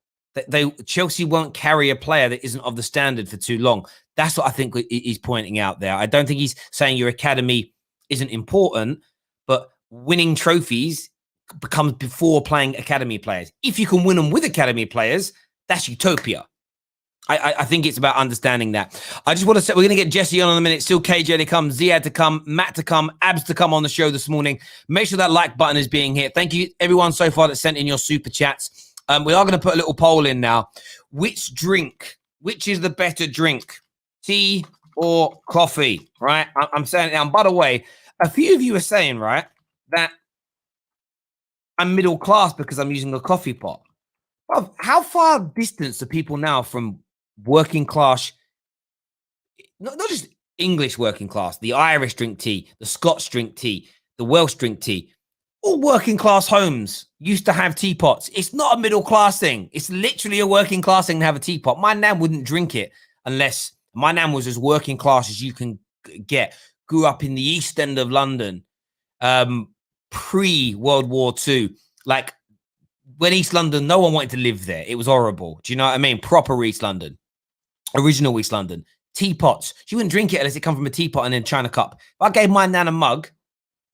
Chelsea won't carry a player that isn't of the standard for too long. That's what I think he's pointing out there. I don't think he's saying your academy isn't important, but winning trophies becomes before playing academy players. If you can win them with academy players, that's utopia. I think it's about understanding that. I just want to say we're going to get Jesse on in a minute. Still KJ to come, Ziad to come, Matt to come, Abs to come on the show this morning. Make sure that like button is being hit. Thank you everyone so far that sent in your super chats. We are going to put a little poll in now. Which is the better drink? Tea or coffee, right? I'm saying it now. And by the way, a few of you are saying, right, that I'm middle class because I'm using a coffee pot. Well, how far distance are people now from working class, not just English working class, the Irish drink tea, the Scots drink tea, the Welsh drink tea? All working class homes used to have teapots. It's not a middle class thing. It's literally a working class thing to have a teapot. My nan wouldn't drink it unless my nan was as working class as you can get. Grew up in the East End of London, pre-World War II. Like when East London, no one wanted to live there. It was horrible. Do you know what I mean? Proper East London, original East London. Teapots. She wouldn't drink it unless it come from a teapot and then China cup. If I gave my nan a mug,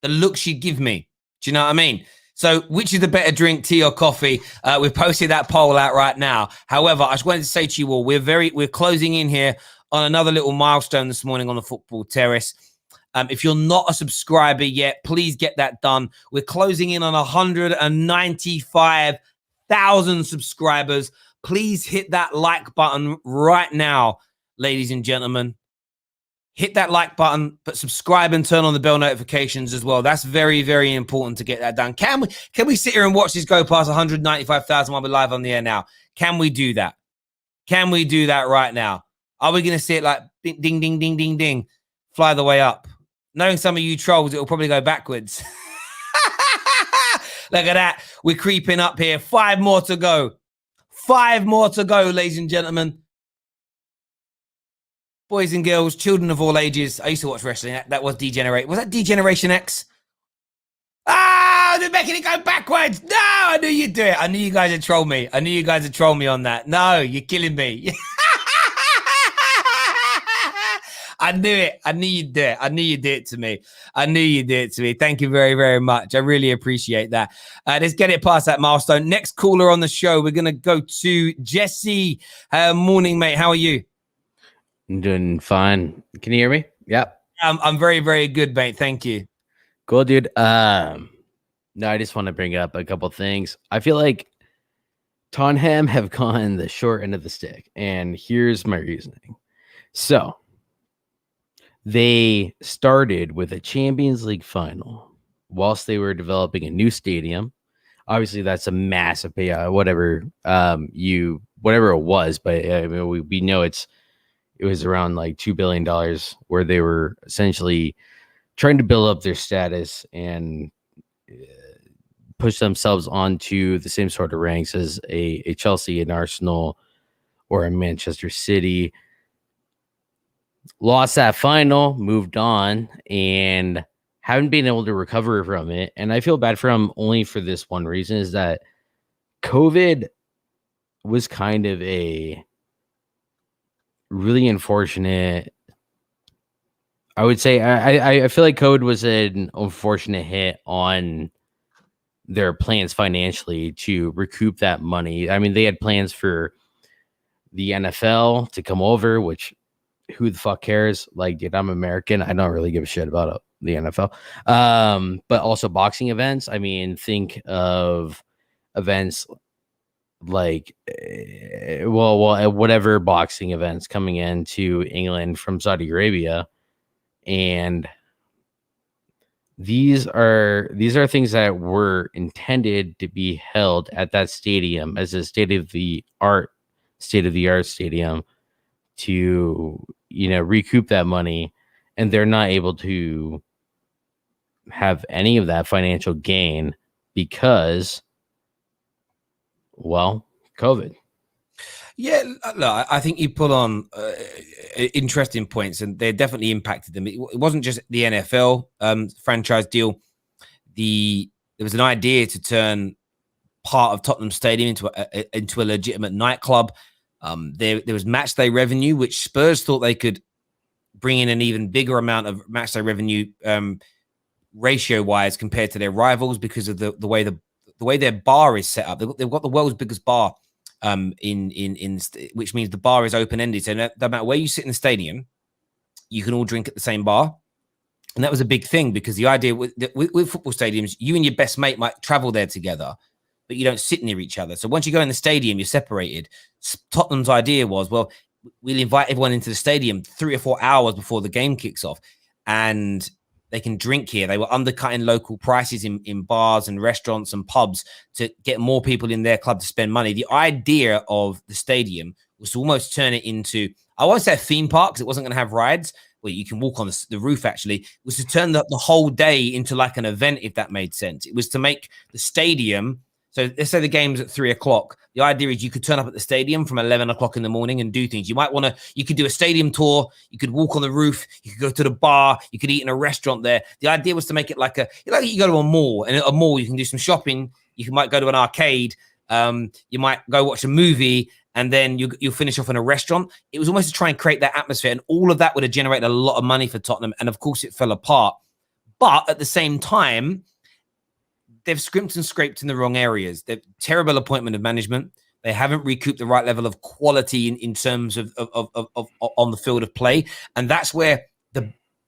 the look she'd give me. Do you know what I mean? So which is the better drink, tea or coffee? We've posted that poll out right now. However, I just wanted to say to you all, we're closing in here on another little milestone this morning on the Football Terrace. If you're not a subscriber yet, please get that done. We're closing in on 195,000 subscribers. Please hit that like button right now, ladies and gentlemen. Hit that like button, but subscribe and turn on the bell notifications as well. That's very, very important to get that done. Can we sit here and watch this go past 195,000 while we're live on the air now? Can we do that? Can we do that right now? Are we going to see it like ding, ding, ding, ding, ding, ding, fly the way up? Knowing some of you trolls, it will probably go backwards. Look at that. We're creeping up here. 5 more to go. 5 more to go, ladies and gentlemen. Boys and girls, children of all ages. I used to watch wrestling. That was Degenerate. Was that Degeneration X? Ah, they're making it go backwards. No, I knew you'd do it. I knew you guys would troll me. I knew you guys would troll me on that. No, you're killing me. I knew it. I knew you'd do it. I knew you'd do it to me. I knew you'd do it to me. Thank you very, very much. I really appreciate that. Let's get it past that milestone. Next caller on the show, we're going to go to Jesse. Morning, mate. How are you? I'm doing fine. Can you hear me? Yep. I'm very, very good, mate. Thank you. Cool, dude. No, I just want to bring up a couple things. I feel like Tottenham have gone the short end of the stick, and here's my reasoning. So they started with a Champions League final whilst they were developing a new stadium. Obviously, that's a massive payout, whatever it was, but I mean, we know it was around like $2 billion, where they were essentially trying to build up their status and push themselves onto the same sort of ranks as a Chelsea, an Arsenal, or a Manchester City. Lost that final, moved on, and haven't been able to recover from it. And I feel bad for them only for this one reason, is that COVID was kind of a really unfortunate, I would say, I feel like COVID was an unfortunate hit on their plans financially to recoup that money. I mean, they had plans for the NFL to come over, which who the fuck cares? Like, dude, I'm American. I don't really give a shit about the NFL. But also boxing events. I mean, think of events like, whatever boxing events coming into England from Saudi Arabia, and these are things that were intended to be held at that stadium as a state of the art stadium to, recoup that money, and they're not able to have any of that financial gain because, well, COVID. Yeah, look, I think you put on interesting points, and they definitely impacted them. It wasn't just the NFL franchise deal. There was an idea to turn part of Tottenham Stadium into a legitimate nightclub. There was match day revenue, which Spurs thought they could bring in an even bigger amount of match day revenue ratio-wise compared to their rivals because of the way their bar is set up. They've got the world's biggest bar. Which means the bar is open-ended. So no matter where you sit in the stadium, you can all drink at the same bar. And that was a big thing, because the idea with football stadiums, you and your best mate might travel there together, but you don't sit near each other. So once you go in the stadium, you're separated. Tottenham's idea was, well, we'll invite everyone into the stadium 3 or 4 hours before the game kicks off, and they can drink here. They were undercutting local prices in bars and restaurants and pubs to get more people in their club to spend money. The idea of the stadium was to almost turn it into, I won't say a theme park, because it wasn't going to have rides. Well, you can walk on the roof, actually. It was to turn the whole day into like an event, if that made sense. It was to make the stadium. So let's say the game's at 3 o'clock. The idea is you could turn up at the stadium from 11 o'clock in the morning and do things. You could do a stadium tour. You could walk on the roof. You could go to the bar. You could eat in a restaurant there. The idea was to make it like you go to a mall, and at a mall, you can do some shopping. You might go to an arcade. You might go watch a movie, and then you'll finish off in a restaurant. It was almost to try and create that atmosphere, and all of that would have generated a lot of money for Tottenham. And of course, it fell apart. But at the same time, they've scrimped and scraped in the wrong areas. They've terrible appointment of management. They haven't recouped the right level of quality in terms of on the field of play. And that's where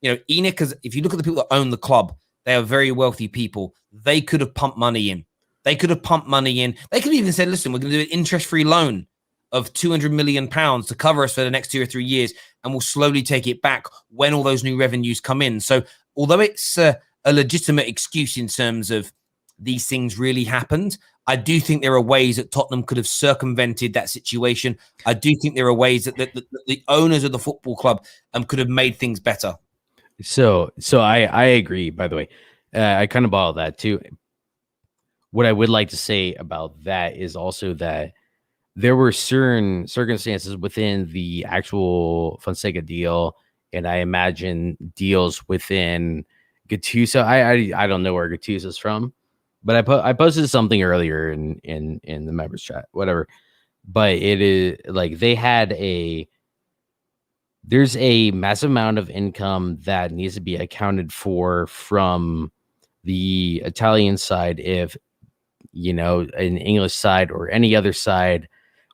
ENIC, if you look at the people that own the club, they are very wealthy people. They could have pumped money in. They could have pumped money in. They could have even said, listen, we're going to do an interest-free loan of £200 million to cover us for the next 2 or 3 years, and we'll slowly take it back when all those new revenues come in. So although it's a legitimate excuse in terms of these things really happened, I do think there are ways that Tottenham could have circumvented that situation. I do think there are ways that the owners of the football club could have made things better. So I agree, by the way. I kind of borrow that too. What I would like to say about that is also that there were certain circumstances within the actual Fonseca deal, and I imagine deals within Gattuso. I don't know where Gattuso's from, but I posted something earlier in the members chat, whatever. But it is like there's a massive amount of income that needs to be accounted for from the Italian side if an English side or any other side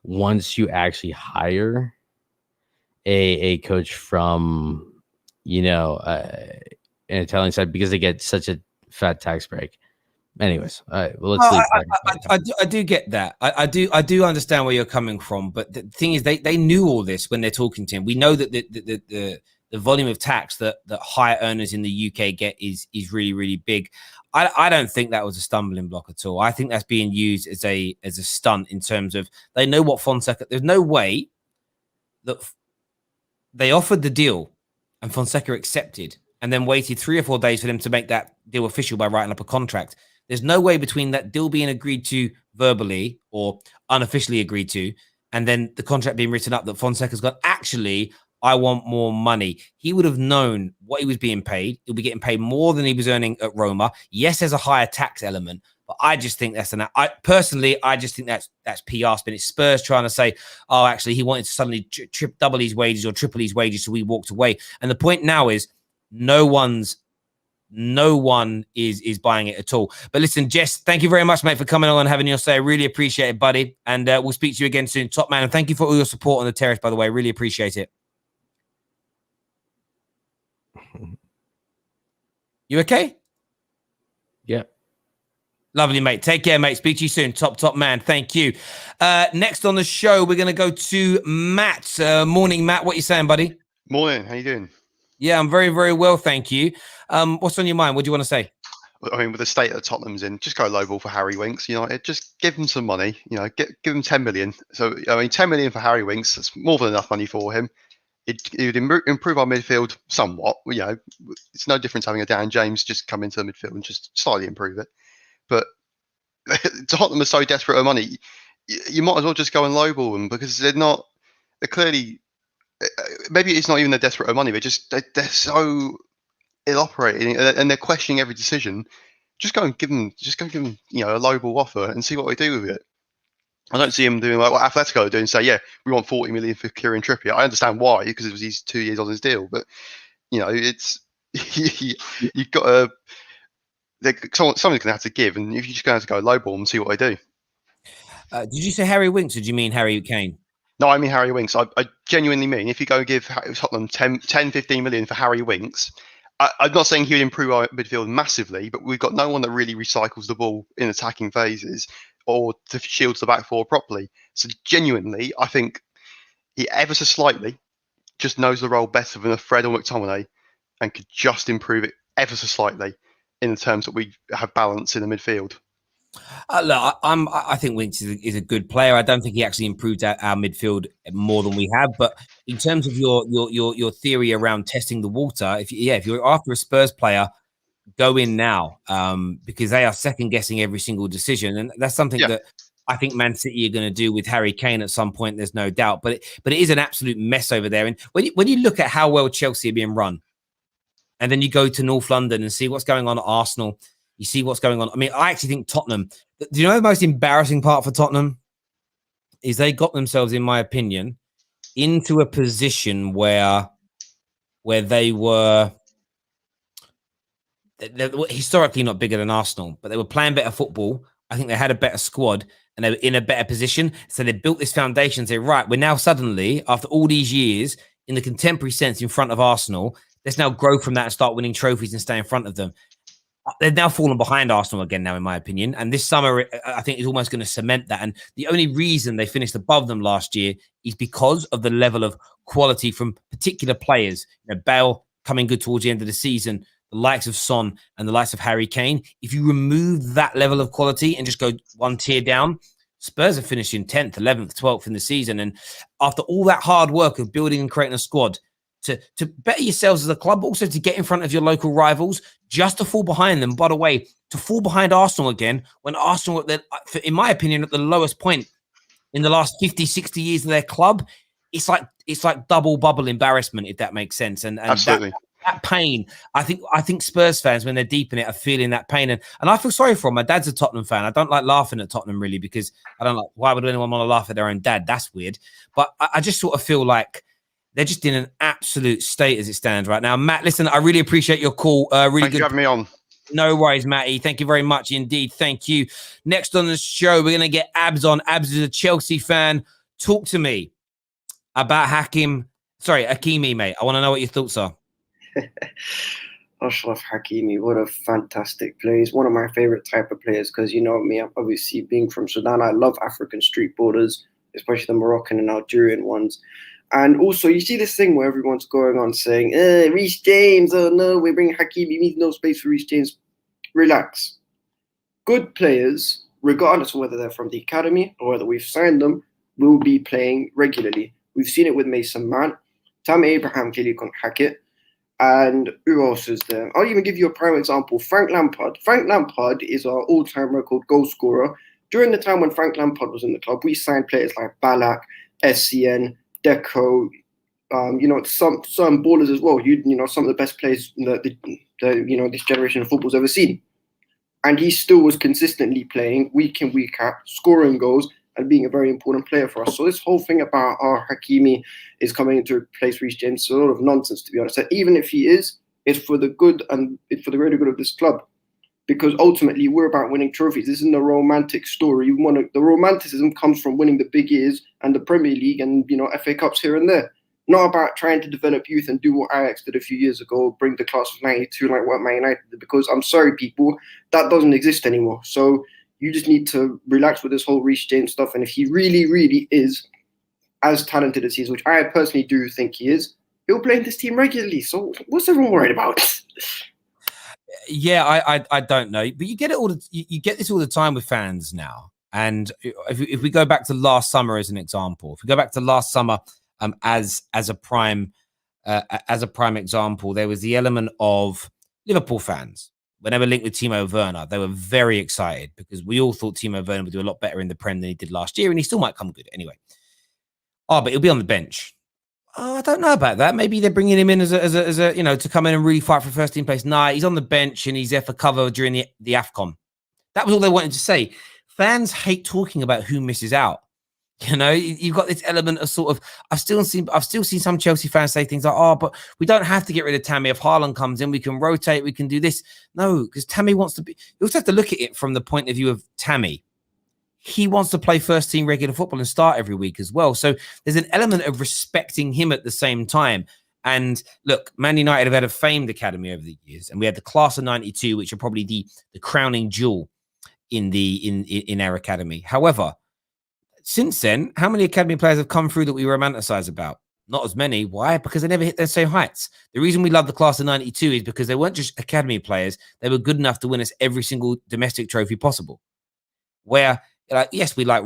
once you actually hire a coach from an Italian side, because they get such a fat tax break. Anyways, let's leave. I do get that. I do understand where you're coming from, but the thing is, they knew all this when they're talking to him. We know that the volume of tax that higher earners in the UK get is really, really big. I don't think that was a stumbling block at all. I think that's being used as a stunt in terms of they know what Fonseca. There's no way that they offered the deal and Fonseca accepted and then waited 3 or 4 days for them to make that deal official by writing up a contract. There's no way between that deal being agreed to verbally or unofficially agreed to and then the contract being written up that Fonseca's gone, actually, I want more money. He would have known what he was being paid. He'll be getting paid more than he was earning at Roma. Yes, there's a higher tax element, but I just think that's I just think that's PR spin. It's Spurs trying to say, oh, actually, he wanted to suddenly double his wages or triple his wages, so we walked away. And the point now is no one is buying it at all. But listen, Jess, thank you very much, mate, for coming on and having your say. I really appreciate it, buddy. And we'll speak to you again soon. Top man. And thank you for all your support on the terrace, by the way. Really appreciate it. You okay? Yeah. Lovely, mate. Take care, mate. Speak to you soon. Top man. Thank you. Next on the show, we're going to go to Matt. Morning, Matt. What are you saying, buddy? Morning. How you doing? Yeah, I'm very, very well, thank you. What's on your mind? What do you want to say? I mean, with the state that Tottenham's in, just go low ball for Harry Winks. Just give him some money. Give him 10 million. So, 10 million for Harry Winks. That's more than enough money for him. It would improve our midfield somewhat. It's no different having a Dan James just come into the midfield and just slightly improve it. But Tottenham are so desperate for money, you might as well just go and lowball them because they're clearly, maybe it's not even they're desperate for money, they're so ill operating and they're questioning every decision. Just go and give them a lowball offer and see what they do with it. I don't see him doing like what Atletico are doing, say, yeah, we want 40 million for Kieran Trippier. I understand why, because it was he's 2 years on his deal, but it's you've got someone's going to have to give, and if you just going to go lowball and see what they do. Did you say Harry Winks, or did you mean Harry Kane? No, I mean Harry Winks. I genuinely mean if you go give Tottenham 10, 15 million for Harry Winks, I'm not saying he would improve our midfield massively, but we've got no one that really recycles the ball in attacking phases or to shields the back four properly. So genuinely, I think he ever so slightly just knows the role better than a Fred or McTominay and could just improve it ever so slightly in the terms that we have balance in the midfield. Look, I think Winks is a good player. I don't think he actually improved our midfield more than we have. But in terms of your theory around testing the water, if you're after a Spurs player, go in now because they are second guessing every single decision, and that's something that I think Man City are going to do with Harry Kane at some point. There's no doubt, but it is an absolute mess over there. And when you look at how well Chelsea are being run, and then you go to North London and see what's going on at Arsenal. You see what's going on. I mean, I actually think Tottenham, do you know the most embarrassing part for Tottenham is they got themselves, in my opinion, into a position where they were historically not bigger than Arsenal, but they were playing better football. I think they had a better squad and they were in a better position. So they built this foundation and say, right, we're now suddenly, after all these years, in the contemporary sense, in front of Arsenal, Let's now grow from that and start winning trophies and stay in front of them. They've now fallen behind Arsenal again now, in my opinion. And this summer, I think, is almost going to cement that. And the only reason they finished above them last year is because of the level of quality from particular players. You know, Bale coming good towards the end of the season, the likes of Son and the likes of Harry Kane. If you remove that level of quality and just go one tier down, Spurs are finishing 10th, 11th, 12th in the season. And after all that hard work of building and creating a squad, to better yourselves as a club, but also to get in front of your local rivals, just to fall behind them. By the way, to fall behind Arsenal again, when Arsenal, in my opinion, at the lowest point in the last 50, 60 years of their club, it's like double bubble embarrassment, if that makes sense. And Absolutely. That pain, I think Spurs fans, when they're deep in it, are feeling that pain. And I feel sorry for him. My dad's a Tottenham fan. I don't like laughing at Tottenham, really, because I don't like, why would anyone want to laugh at their own dad? That's weird. But I just sort of feel like they're just in an absolute state as it stands right now. Matt, listen, I really appreciate your call. Really Thank good. you for having me on. No worries, Matty. Thank you very much indeed. Thank you. Next on the show, we're going to get Abs on. Abs is a Chelsea fan. Talk to me about Hakimi, mate. I want to know what your thoughts are. Achraf Hakimi, what a fantastic player. He's one of my favorite type of players because, you know me, I'm obviously being from Sudan, I love African street borders, especially the Moroccan and Algerian ones. And also, you see this thing where everyone's going on saying, Reece James, oh no, we're bringing Hakimi, needs no space for Reece James. Relax. Good players, regardless of whether they're from the academy or whether we've signed them, will be playing regularly. We've seen it with Mason Mount. Tammy Abraham clearly couldn't hack it. And who else is there? I'll even give you a prime example. Frank Lampard. Frank Lampard is our all-time record goal scorer. During the time when Frank Lampard was in the club, we signed players like Ballack, SCN, Deco, some ballers as well. Some of the best players that this generation of football's ever seen. And he still was consistently playing week in, week out, scoring goals and being a very important player for us. So this whole thing about Hakimi is coming in to replace Reece James is a lot of nonsense, to be honest. And even if he is, it's for the good and it's for the greater good of this club. Because ultimately, we're about winning trophies. This isn't a romantic story. The romanticism comes from winning the big ears and the Premier League and, FA Cups here and there. Not about trying to develop youth and do what Ajax did a few years ago, bring the class of 92 like what Man United did. Because I'm sorry, people, that doesn't exist anymore. So you just need to relax with this whole Reece James stuff. And if he really, really is as talented as he is, which I personally do think he is, he'll play in this team regularly. So what's everyone worried about? Yeah, I don't know, but you get it you get this all the time with fans now. And if we go back to last summer as an example, if we go back to last summer as a prime example, there was the element of Liverpool fans. When they were linked with Timo Werner, they were very excited because we all thought Timo Werner would do a lot better in the Prem than he did last year, and he still might come good anyway. But he'll be on the bench. Oh, I don't know about that. Maybe they're bringing him in as a to come in and really fight for first team place. Nah, he's on the bench and he's there for cover during the AFCON. That was all they wanted to say. Fans hate talking about who misses out. You've got this element of sort of. I've still seen some Chelsea fans say things like, "Oh, but we don't have to get rid of Tammy. If Haaland comes in, we can rotate. We can do this." No, because Tammy wants to be. You also have to look at it from the point of view of Tammy. He wants to play first team regular football and start every week as well. So there's an element of respecting him at the same time. And look, Man United have had a famed academy over the years, and we had the class of '92, which are probably the crowning jewel in our academy. However, since then, how many academy players have come through that we romanticize about? Not as many. Why? Because they never hit their same heights. The reason we love the class of '92 is because they weren't just academy players. They were good enough to win us every single domestic trophy possible. Where, yes, we like,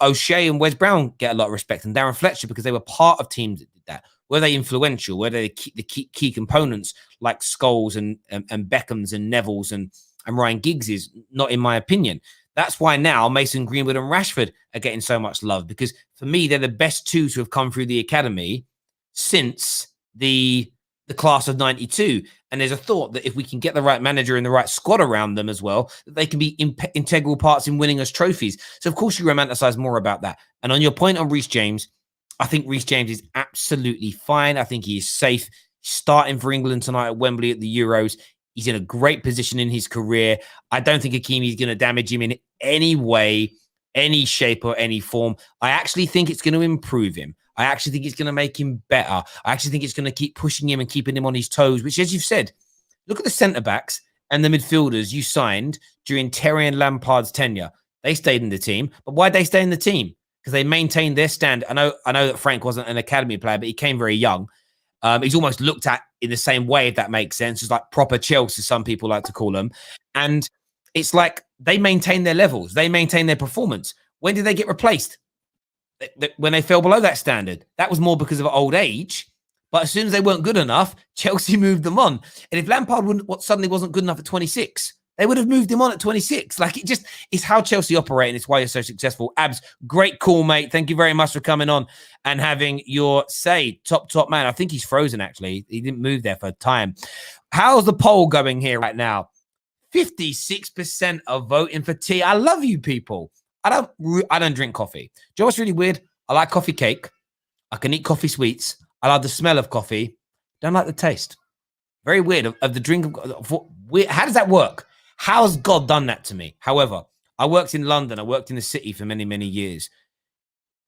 O'Shea and Wes Brown get a lot of respect, and Darren Fletcher, because they were part of teams that did that. Were they influential? Were they the key components like Scholes and Beckhams and Nevilles and Ryan Giggs's? Not in my opinion. That's why now Mason Greenwood and Rashford are getting so much love, because for me, they're the best two to have come through the academy since the class of '92. And there's a thought that if we can get the right manager and the right squad around them as well, that they can be integral parts in winning us trophies. So, of course, you romanticize more about that. And on your point on Reece James, I think Reece James is absolutely fine. I think he is safe starting for England tonight at Wembley at the Euros. He's in a great position in his career. I don't think Hakimi is going to damage him in any way, any shape or any form. I actually think it's going to improve him. I actually think it's going to make him better. I actually think it's going to keep pushing him and keeping him on his toes, which, as you've said, look at the centre-backs and the midfielders you signed during Terry and Lampard's tenure. They stayed in the team. But why did they stay in the team? Because they maintained their stand. I know that Frank wasn't an academy player, but he came very young. He's almost looked at in the same way, if that makes sense. It's like proper Chelsea, some people like to call them. And it's like they maintain their levels. They maintain their performance. When did they get replaced? When they fell below that standard. That was more because of old age. But as soon as they weren't good enough, Chelsea moved them on. And if Lampard suddenly wasn't good enough at 26, they would have moved him on at 26. Like, it's how Chelsea operate, and it's why you're so successful. Abs, great call, mate. Thank you very much for coming on and having your say. Top man. I think he's frozen, actually. He didn't move there for time. How's the poll going here right now? 56% are voting for tea. I love you people. I don't drink coffee. Do you know what's really weird? I like coffee cake. I can eat coffee sweets. I like the smell of coffee. Don't like the taste. Very weird of the drink. How does that work? How has God done that to me? However, I worked in London. I worked in the city for many, many years.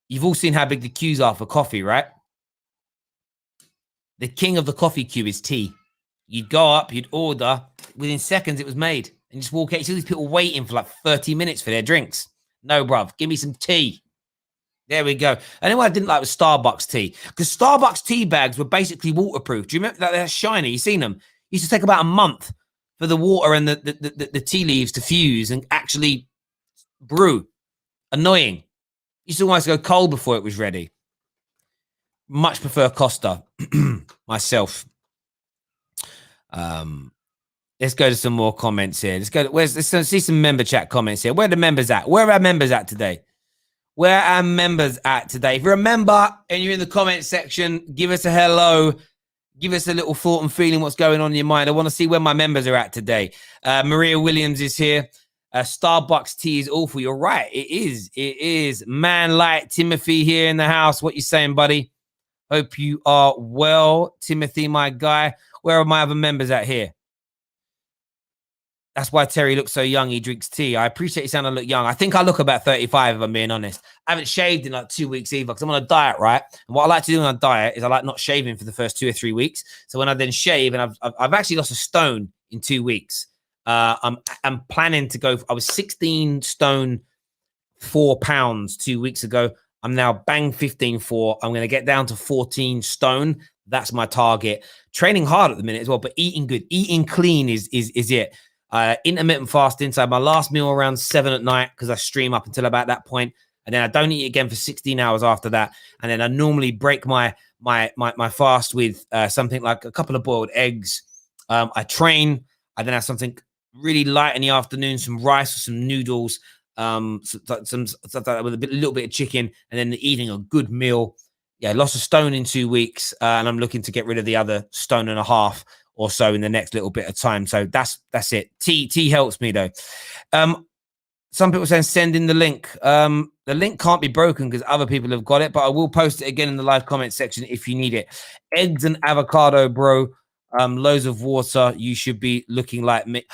You've all seen how big the queues are for coffee, right? The king of the coffee queue is tea. You'd go up, you'd order. Within seconds, it was made. And just walk out. You see these people waiting for like 30 minutes for their drinks. No, bruv. Give me some tea. There we go. And what I didn't like was Starbucks tea. Because Starbucks tea bags were basically waterproof. Do you remember that? They're shiny. You seen them? It used to take about a month for the water and the tea leaves to fuse and actually brew. Annoying. Used to almost go cold before it was ready. Much prefer Costa myself. Let's go to some more comments here. Let's see some member chat comments here. Where are the members at? Where are our members at today? Where are our members at today? If you're a member and you're in the comment section, give us a hello. Give us a little thought and feeling what's going on in your mind. I want to see where my members are at today. Maria Williams is here. Starbucks tea is awful. You're right. It is. It is. Man Light Timothy here in the house. What you saying, buddy? Hope you are well. Timothy, my guy. Where are my other members at here? That's why Terry looks so young. He drinks tea. I appreciate you saying I look young. I think I look about 35, if I'm being honest. I haven't shaved in like 2 weeks either because I'm on a diet, right? And what I like to do on a diet is I like not shaving for the first 2 or 3 weeks. So when I then shave, and I've actually lost a stone in 2 weeks. I'm planning to go. I was 16 stone 4 pounds 2 weeks ago. I'm now bang 15.4. I'm going to get down to 14 stone. That's my target. Training hard at the minute as well, but eating good, eating clean is it. Intermittent fasting. So my last meal around 7 at night because I stream up until about that point, and then I don't eat again for 16 hours after that. And then I normally break my fast with something like a couple of boiled eggs. I train. I then have something really light in the afternoon, some rice or some noodles, some stuff like that with a little bit of chicken, and then eating a good meal. Yeah, lost a stone in 2 weeks, and I'm looking to get rid of the other 1.5 stones or so in the next little bit of time. So that's it. Tea helps me though. Some people saying send in the link. The link can't be broken because other people have got it, but I will post it again in the live comment section if you need it. Eggs and avocado, bro. Loads of water. You should be looking like me.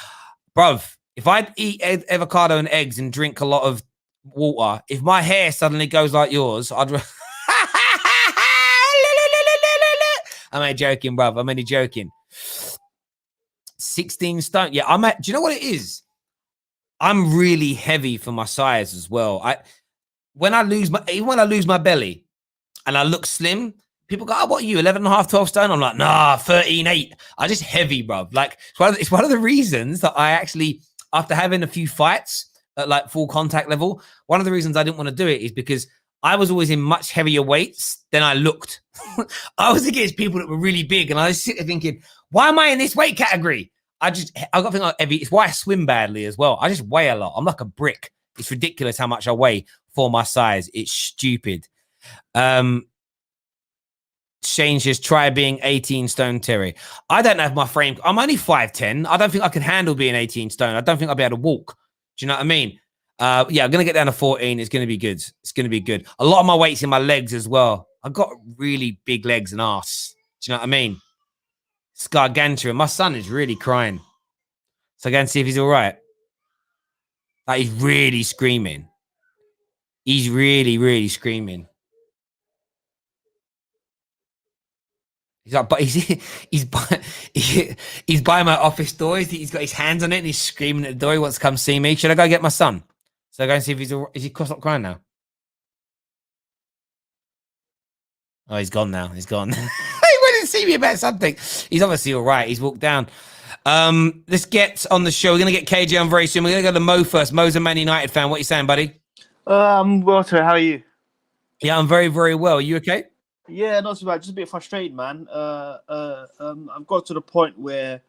Bruv, if I eat avocado and eggs and drink a lot of water, if my hair suddenly goes like yours, I'd... I'm only joking, bruv. I'm only joking. 16 stone. Yeah, do you know what it is? I'm really heavy for my size as well. When I lose my belly and I look slim, people go, oh, what are you, 11.5, 12 stone? I'm like, nah, 13.8. I'm just heavy, bruv. Like, it's one of the reasons that I actually, after having a few fights at like full contact level, one of the reasons I didn't want to do it is because I was always in much heavier weights than I looked. I was against people that were really big, and I was sitting there thinking, why am I in this weight category? I got to think like heavy. It's why I swim badly as well. I just weigh a lot. I'm like a brick. It's ridiculous how much I weigh for my size. It's stupid. Shane says, try being 18 stone, Terry. I don't know if my frame... I'm only 5'10". I don't think I can handle being 18 stone. I don't think I'll be able to walk. Do you know what I mean? Yeah, I'm going to get down to 14. It's going to be good. It's going to be good. A lot of my weight's in my legs as well. I've got really big legs and ass. Do you know what I mean? It's gargantuan. My son is really crying. So go and see if he's all right. Like, he's really screaming. He's really, really screaming. He's like, but he's by my office door. He's got his hands on it and he's screaming at the door. He wants to come see me. Should I go get my son? So I go and see if is he stop crying now? Oh, he's gone now. He's gone. He went to see me about something. He's obviously all right. He's walked down. Let's get on the show. We're gonna get KJ on very soon. We're gonna go to Mo first. Mo's a Man United fan. What are you saying, buddy? Well, Terry, how are you? Yeah, I'm very, very well. Are you okay? Yeah, not so bad. Just a bit frustrated, man. I've got to the point where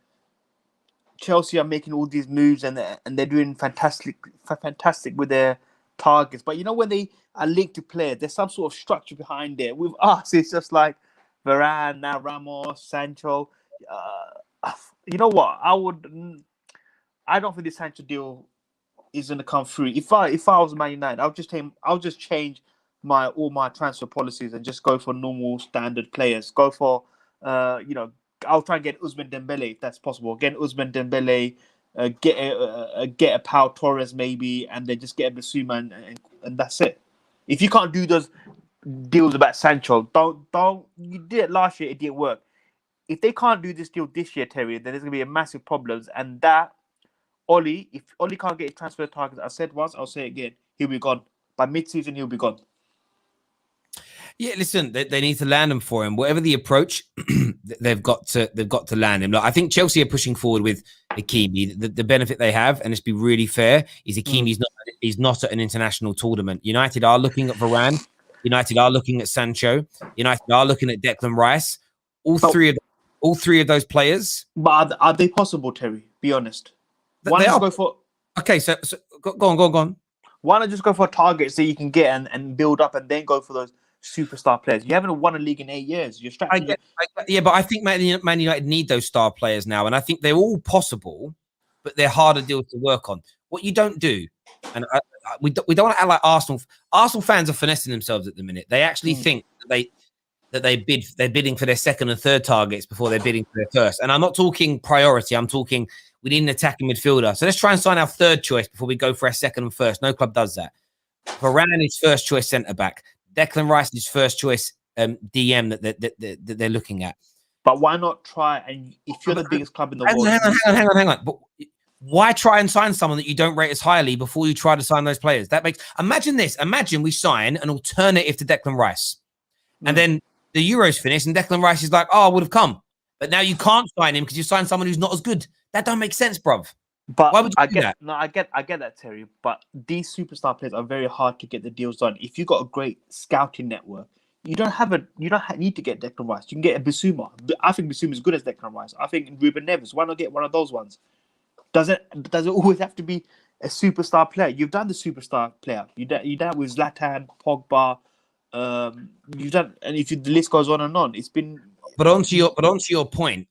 Chelsea are making all these moves and they're doing fantastic with their targets. But you know, when they are linked to players, there's some sort of structure behind it. With us, it's just like Varane, now Ramos, Sancho. You know what? I don't think the Sancho deal is going to come through. If I was Man United, I'll just change all my transfer policies and just go for normal standard players. Go for I'll try and get Ousmane Dembele if that's possible. Get Ousmane Dembele, get a Pau Torres maybe, and then just get a Basuma and that's it. If you can't do those deals about Sancho, don't. You did it last year, it didn't work. If they can't do this deal this year, Terry, then there's gonna be a massive problems. And that if Oli can't get his transfer targets, I said once, I'll say it again, he'll be gone by mid-season. He'll be gone. Yeah, listen, they need to land him for him. Whatever the approach, they've got to land him. Look, I think Chelsea are pushing forward with Hakimi. The benefit they have, and let's be really fair, is Hakimi's not at an international tournament. United are looking at Varane. United are looking at Sancho. United are looking at Declan Rice. All three of those players. But are they possible, Terry? Be honest. Why not go for? Okay, so go on. Why not just go for targets that you can get and build up, and then go for those superstar players? You haven't won a league in 8 years. You're strapped. Yeah, but I think Man United need those star players now, and I think they're all possible, but they're harder deals to work on. What you don't do, and we don't want to act like Arsenal. Arsenal fans are finessing themselves at the minute. They actually think that they're bidding for their second and third targets before they're bidding for their first. And I'm not talking priority. I'm talking we need an attacking midfielder. So let's try and sign our third choice before we go for our second and first. No club does that. Varane is first choice centre back. Declan Rice is first choice DM that they're looking at. But why not try? And if you're the biggest club in the world, hang on. But why try and sign someone that you don't rate as highly before you try to sign those players? Imagine this. Imagine we sign an alternative to Declan Rice, and then the Euros finish, and Declan Rice is like, "Oh, I would have come," but now you can't sign him because you signed someone who's not as good. That don't make sense, bruv. But why would you do that? No, I get that, Terry. But these superstar players are very hard to get the deals done. If you've got a great scouting network, you don't need to get Declan Rice. You can get a Basuma. I think Basuma is good as Declan Rice. I think Ruben Neves. Why not get one of those ones? Does it always have to be a superstar player? You've done the superstar player. You done with Zlatan, Pogba. You've done, and if the list goes on and on, it's been. But onto your point,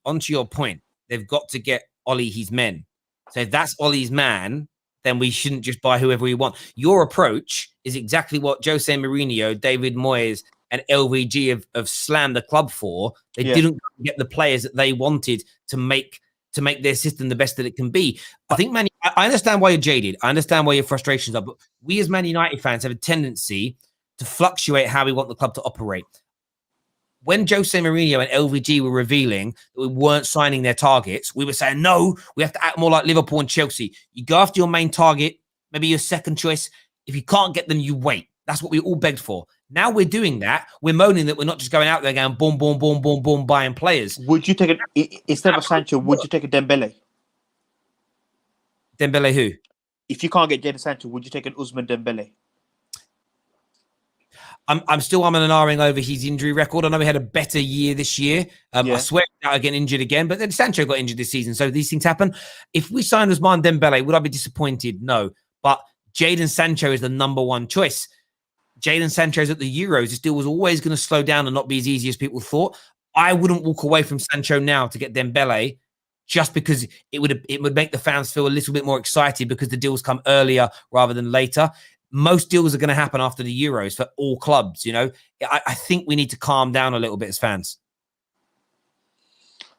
they've got to get Oli his men. So if that's Ollie's man, then we shouldn't just buy whoever we want. Your approach is exactly what Jose Mourinho, David Moyes, and LVG have slammed the club for. They didn't get the players that they wanted to make their system the best that it can be. I think I understand why you're jaded. I understand why your frustrations are, but we as Man United fans have a tendency to fluctuate how we want the club to operate. When Jose Mourinho and LVG were revealing that we weren't signing their targets, we were saying, no, we have to act more like Liverpool and Chelsea. You go after your main target, maybe your second choice. If you can't get them, you wait. That's what we all begged for. Now we're doing that. We're moaning that we're not just going out there going boom, boom, boom, boom, boom, buying players. Would you take instead of Sancho, would you take a Dembele? Dembele who? If you can't get Jadon Sancho, would you take an Ousmane Dembele? I'm still and ahhing over his injury record. I know he had a better year this year. I swear he's out getting injured again, but then Sancho got injured this season, so these things happen. If we signed Ousmane Dembele, would I be disappointed? No. But Jadon Sancho is the number one choice. Jadon Sancho's at the Euros. This deal was always going to slow down and not be as easy as people thought. I wouldn't walk away from Sancho now to get Dembele just because it would make the fans feel a little bit more excited because the deals come earlier rather than later. Most deals are going to happen after the Euros for all clubs. I think we need to calm down a little bit as fans.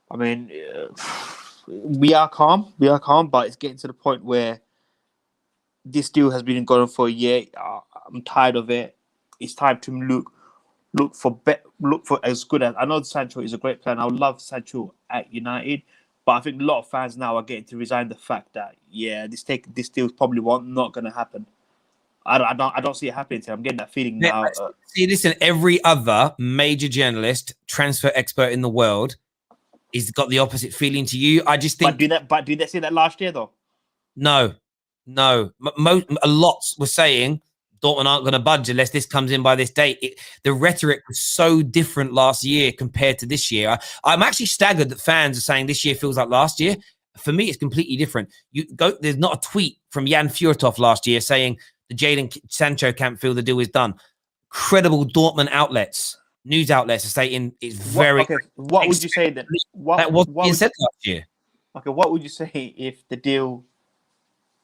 I mean, we are calm, but it's getting to the point where this deal has been going on for a year. I'm tired of it. It's time to look for look for as good as. I know Sancho is a great player. And I would love Sancho at United, but I think a lot of fans now are getting to resign the fact that this deal probably not going to happen. I don't see it happening. I'm getting that feeling now. See, listen, every other major journalist, transfer expert in the world, is got the opposite feeling to you. I just think. But did they say that last year though? No. A lot were saying Dortmund aren't going to budge unless this comes in by this date. The rhetoric was so different last year compared to this year. I'm actually staggered that fans are saying this year feels like last year. For me, it's completely different. There's not a tweet from Jan Fjortov last year saying the Jadon Sancho can't feel the deal is done. Credible Dortmund outlets, news outlets are saying it's very. What would you say then? That wasn't being said last year. Okay, what would you say if the deal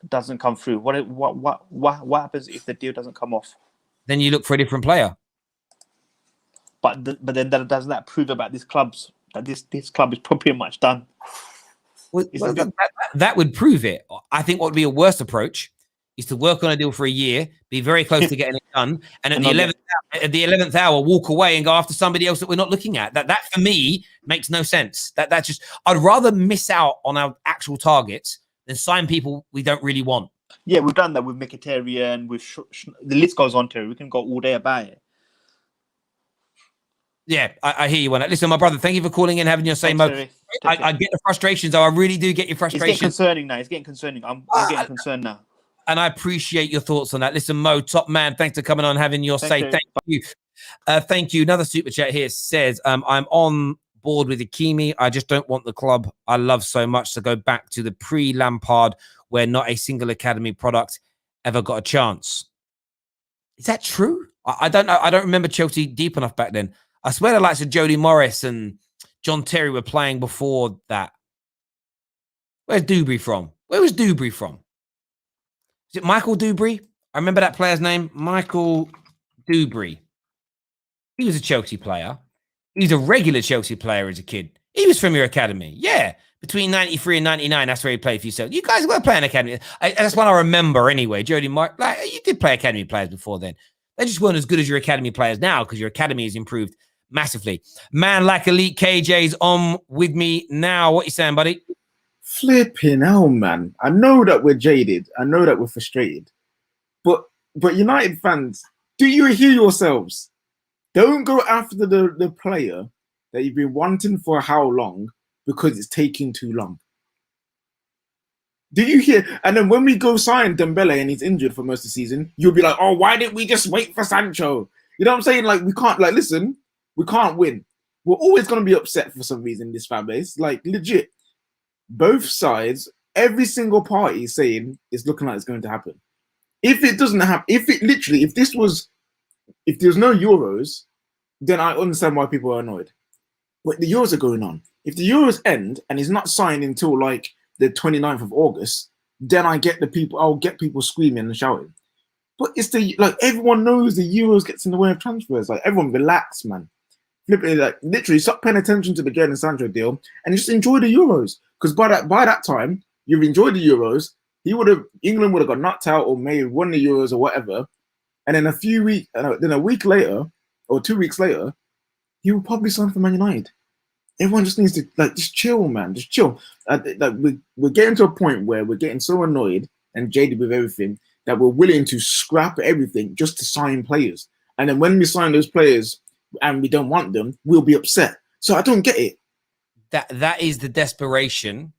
doesn't come through? What happens if the deal doesn't come off? Then you look for a different player. But then doesn't that prove about these clubs that this club is pretty much done? Well, that would prove it. I think what would be a worse approach is to work on a deal for a year, be very close to getting it done, and at the 11th hour, walk away and go after somebody else that we're not looking at. That for me makes no sense. That's just, I'd rather miss out on our actual targets than sign people we don't really want. Yeah, we've done that with Mkhitaryan, with the list goes on to. We can go all day about it. Yeah, I hear you on that. Listen, my brother, thank you for calling in, having your same mode. I get the frustrations, though. I really do get your frustrations. It's getting concerning now. It's getting concerning. I'm getting concerned now. And I appreciate your thoughts on that. Listen, Mo, top man, thanks for coming on, having your say. Thank you. Thank you. Another super chat here says, I'm on board with Hakimi. I just don't want the club I love so much to go back to the pre-Lampard where not a single academy product ever got a chance. Is that true? I don't know. I don't remember Chelsea deep enough back then. I swear the likes of Jody Morris and John Terry were playing before that. Where's Dubry from? Where was Dubry from? Is it Michael Dubry? I remember that player's name. Michael Dubry. He was a Chelsea player. He was a regular Chelsea player as a kid. He was from your academy. Yeah. Between 93 and 99, that's where he played for yourself. You guys were playing academy. That's what I remember anyway. Jody Morris. You did play academy players before then. They just weren't as good as your academy players now because your academy has improved massively. Man like Elite KJ's on with me now. What you saying, buddy? Flipping hell, man. I know that we're jaded. I know that we're frustrated. But United fans, do you hear yourselves? Don't go after the player that you've been wanting for how long because it's taking too long. Do you hear? And then when we go sign Dembele and he's injured for most of the season, you'll be like, oh, why didn't we just wait for Sancho? You know what I'm saying? Like, we can't, like, listen, we can't win. We're always going to be upset for some reason, this fan base. Like, legit. Both sides, every single party is saying it's looking like it's going to happen. If it doesn't happen, if there's no Euros, then I understand why people are annoyed. But the Euros are going on. If the Euros end and he's not signed until like the 29th of August, then I'll get people screaming and shouting. But it's everyone knows the Euros gets in the way of transfers. Like, everyone relax, man. Literally stop paying attention to the Jadon Sancho deal and just enjoy the Euros. Because by that time, you've enjoyed the Euros. England would have got knocked out or maybe won the Euros or whatever. And then a week later or 2 weeks later, he will probably sign for Man United. Everyone just needs to just chill, man. Just chill. We're getting to a point where we're getting so annoyed and jaded with everything that we're willing to scrap everything just to sign players. And then when we sign those players and we don't want them, we'll be upset. So I don't get it. That is the desperation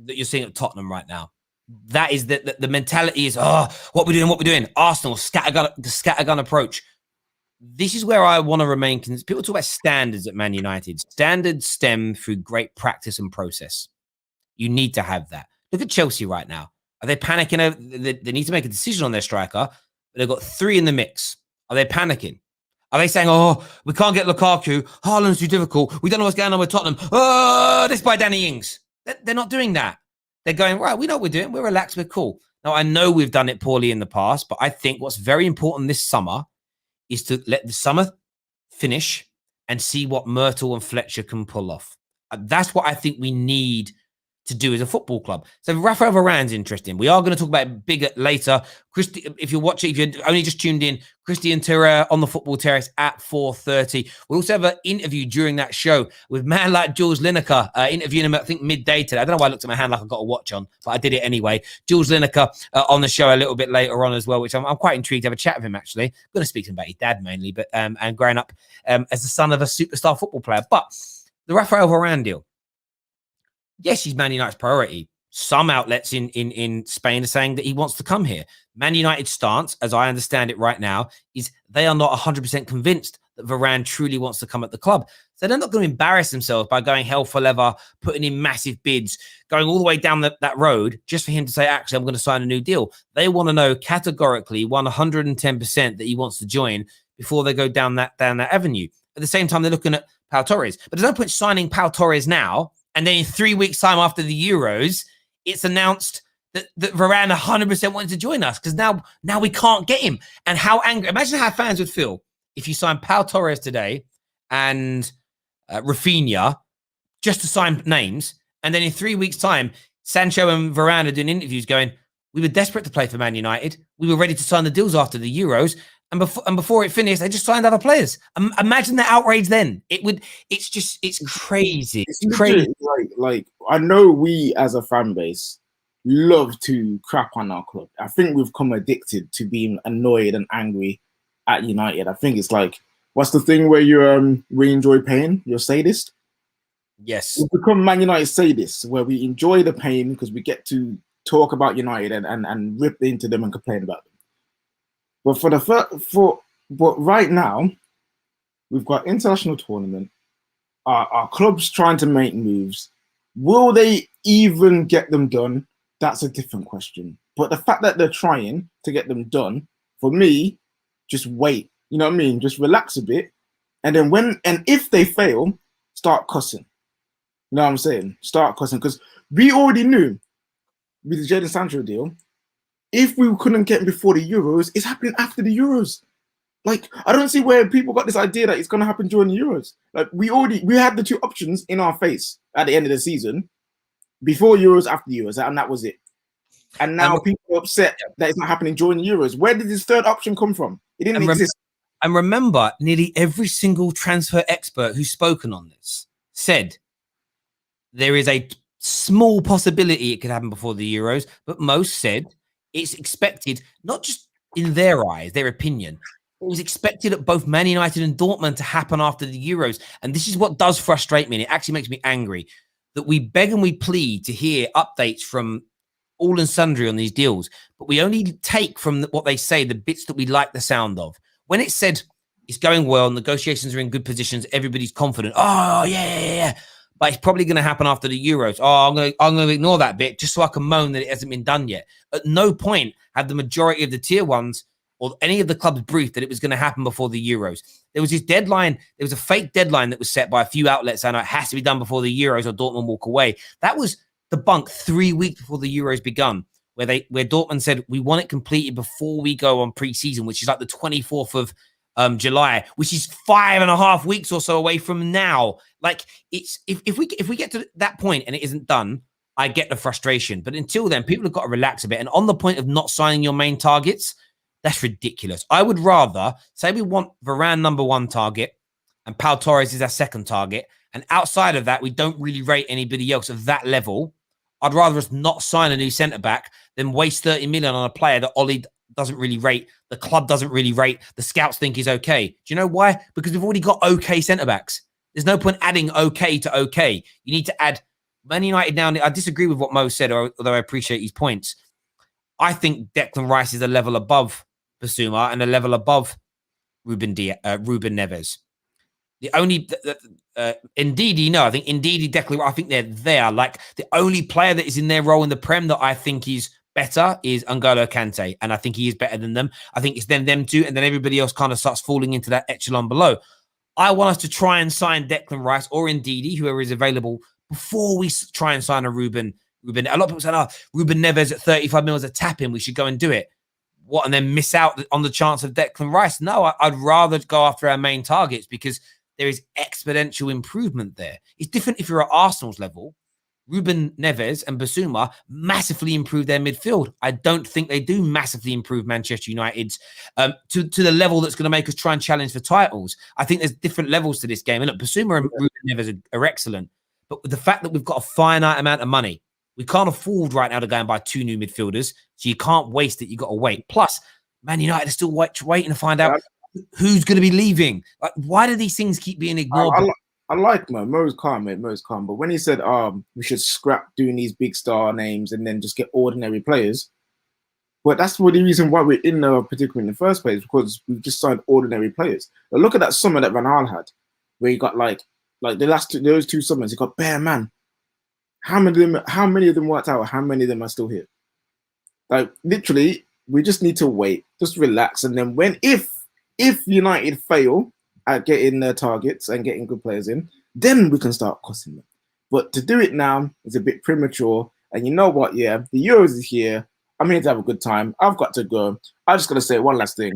that you're seeing at Tottenham right now. That is the mentality is, what we're doing. Arsenal, the scattergun approach. This is where I want to remain. People talk about standards at Man United. Standards stem through great practice and process. You need to have that. Look at Chelsea right now. Are they panicking? They need to make a decision on their striker, but they've got 3 in the mix. Are they panicking? Are they saying, we can't get Lukaku. Haaland's too difficult. We don't know what's going on with Tottenham. This by Danny Ings. They're not doing that. They're going, right, we know what we're doing. We're relaxed. We're cool. Now, I know we've done it poorly in the past, but I think what's very important this summer is to let the summer finish and see what Myrtle and Fletcher can pull off. That's what I think we need to do as a football club. So Rafael Varane's interesting. We are going to talk about it bigger later. If you're watching, if you're only just tuned in, Christian Terrer on the Football Terrace at 4:30. We'll also have an interview during that show with man like Jules Lineker, interviewing him at, I think, midday today. I don't know why I looked at my hand like I've got a watch on, but I did it anyway. Jules Lineker on the show a little bit later on as well, which I'm quite intrigued to have a chat with him, actually. I'm going to speak to him about his dad mainly, but and growing up as the son of a superstar football player. But the Rafael Varane deal, yes, he's Man United's priority. Some outlets in Spain are saying that he wants to come here. Man United's stance, as I understand it right now, is they are not 100% convinced that Varane truly wants to come at the club. So they're not going to embarrass themselves by going hell for leather, putting in massive bids, going all the way down that road just for him to say, actually, I'm going to sign a new deal. They want to know categorically 110% that he wants to join before they go down that avenue. At the same time, they're looking at Pau Torres. But there's no point signing Pau Torres now, and then in 3 weeks' time after the Euros, it's announced that Varane 100% wanted to join us because now we can't get him. And how angry. Imagine how fans would feel if you signed Pau Torres today and Rafinha just to sign names. And then in 3 weeks' time, Sancho and Varane are doing interviews going, we were desperate to play for Man United. We were ready to sign the deals after the Euros. And before it finished, they just signed other players. Imagine the outrage then. It's crazy. It's crazy. Like I know we as a fan base love to crap on our club. I think we've become addicted to being annoyed and angry at United. I think it's like, what's the thing where you we enjoy pain? You're a sadist. Yes. We've become Man United sadists, where we enjoy the pain because we get to talk about United and rip into them and complain about them. But right now, we've got international tournament. Our club's trying to make moves. Will they even get them done? That's a different question. But the fact that they're trying to get them done, for me, just wait. You know what I mean? Just relax a bit. And then if they fail, start cussing. You know what I'm saying? Start cussing. Because we already knew with the Jadon Sancho deal, if we couldn't get him before the Euros, it's happening after the Euros. Like, I don't see where people got this idea that it's going to happen during the Euros. Like, we had the two options in our face at the end of the season, before Euros, after the Euros, and that was it. And now people are upset that it's not happening during the Euros. Where did this third option come from? It didn't exist. And remember, nearly every single transfer expert who's spoken on this said there is a small possibility it could happen before the Euros, but most said it's expected, not just in their eyes, their opinion. It was expected at both Man United and Dortmund to happen after the Euros. And this is what does frustrate me, and it actually makes me angry, that we beg and we plead to hear updates from all and sundry on these deals, but we only take from what they say the bits that we like the sound of. When it said it's going well, negotiations are in good positions, everybody's confident. Oh, yeah. But it's probably going to happen after the Euros. Oh, I'm going to ignore that bit just so I can moan that it hasn't been done yet. At no point have the majority of the tier ones or any of the clubs briefed that it was going to happen before the Euros. There was this deadline. There was a fake deadline that was set by a few outlets saying it has to be done before the Euros or Dortmund walk away. That was debunked 3 weeks before the Euros begun, where Dortmund said, we want it completed before we go on pre-season, which is like the 24th of July, which is 5.5 weeks or so away from now. Like, it's if we get to that point and it isn't done, I get the frustration. But until then, people have got to relax a bit. And on the point of not signing your main targets, that's ridiculous. I would rather say we want Varane number one target and Pau Torres is our second target. And outside of that, we don't really rate anybody else of that level. I'd rather us not sign a new centre-back than waste 30 million on a player that Ollie doesn't really rate, the club doesn't really rate, the scouts think is okay. Do you know why? Because we've already got okay centre-backs. There's no point adding okay to okay. You need to add Man United now. I disagree with what Mo said, although I appreciate his points. I think Declan Rice is a level above Basuma and a level above Ruben Neves. The only Ndidi, I think Ndidi, Declan, I think they're there. Like, the only player that is in their role in the Prem that I think is better is N'Golo Kante, and I think he is better than them. I think it's then them two, and then everybody else kind of starts falling into that echelon below. I want us to try and sign Declan Rice or Ndidi, whoever is available, before we try and sign a Ruben. A lot of people say, Ruben Neves at 35 mil is a tap-in, we should go and do it. What, and then miss out on the chance of Declan Rice? No, I'd rather go after our main targets because there is exponential improvement there. It's different if you're at Arsenal's level, Ruben Neves and Basuma massively improve their midfield. I don't think they do massively improve Manchester United's to the level that's going to make us try and challenge for titles. I think there's different levels to this game. And look, Basuma and Ruben Neves are excellent. But with the fact that we've got a finite amount of money, we can't afford right now to go and buy 2 new midfielders. So you can't waste it. You got to wait. Plus, Man United are still waiting to find out who's going to be leaving. Like, why do these things keep being ignored? I like Mo's calm, mate. Mo's calm. But when he said, we should scrap doing these big star names and then just get ordinary players. But that's the reason why we're in there, particularly in the first place, because we've just signed ordinary players. But look at that summer that Van Gaal had, where he got like those 2 summers, he got bare man. How many of them worked out? How many of them are still here? Like, literally, we just need to wait, just relax, and then if United fail at getting their targets and getting good players in, then we can start costing them. But to do it now is a bit premature. And you know what? Yeah, the Euros is here. I'm here to have a good time. I've got to go. I'm just gonna say one last thing.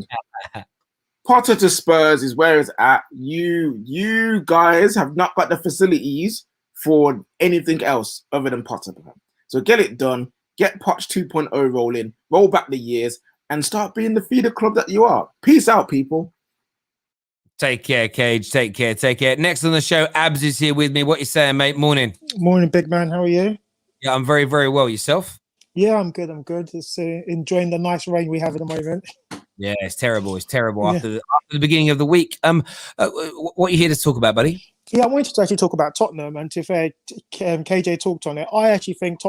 Potter to Spurs is where it's at. You guys have not got the facilities for anything else other than Potter. So get it done. Get Poch 2.0 rolling. Roll back the years and start being the feeder club that you are. Peace out, people. Take care, Cage. Take care. Next on the show, Abs is here with me. What you saying, mate? Morning. Morning, big man. How are you? Yeah, I'm very, very well. Yourself? Yeah, I'm good. Just enjoying the nice rain we have at the moment. Yeah, it's terrible. After the beginning of the week. What are you here to talk about, buddy? Yeah, I wanted to actually talk about Tottenham, and to fair, KJ talked on it. I actually think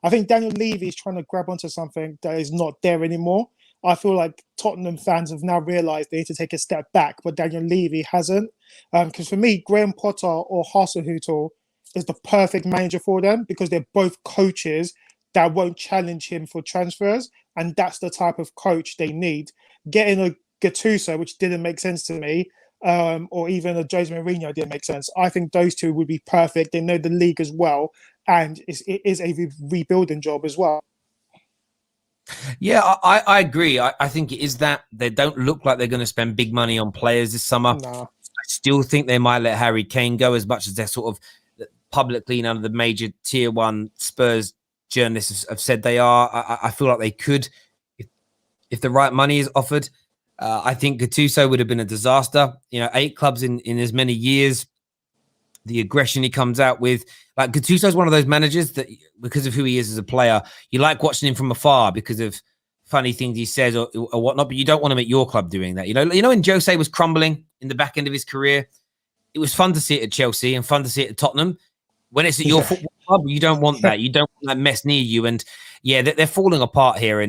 I think Daniel Levy is trying to grab onto something that is not there anymore. I feel like Tottenham fans have now realised they need to take a step back, but Daniel Levy hasn't. Because for me, Graham Potter or Hasenhüttl is the perfect manager for them, because they're both coaches that won't challenge him for transfers, and that's the type of coach they need. Getting a Gattuso, which didn't make sense to me, or even a Jose Mourinho didn't make sense. I think those two would be perfect. They know the league as well, and it is a rebuilding job as well. Yeah, I agree. I think it is that. They don't look like they're going to spend big money on players this summer. No. I still think they might let Harry Kane go, as much as they're sort of publicly, none of the major tier 1 Spurs journalists have said they are. I feel like they could if the right money is offered. I think Gattuso would have been a disaster. 8 clubs in as many years. The aggression he comes out with. Like, Gattuso is one of those managers that, because of who he is as a player, you like watching him from afar because of funny things he says or whatnot, but you don't want him at your club doing that. You know when Jose was crumbling in the back end of his career, it was fun to see it at Chelsea and fun to see it at Tottenham. When it's at your football club, you don't want that. You don't want that mess near you. And yeah, they're falling apart here,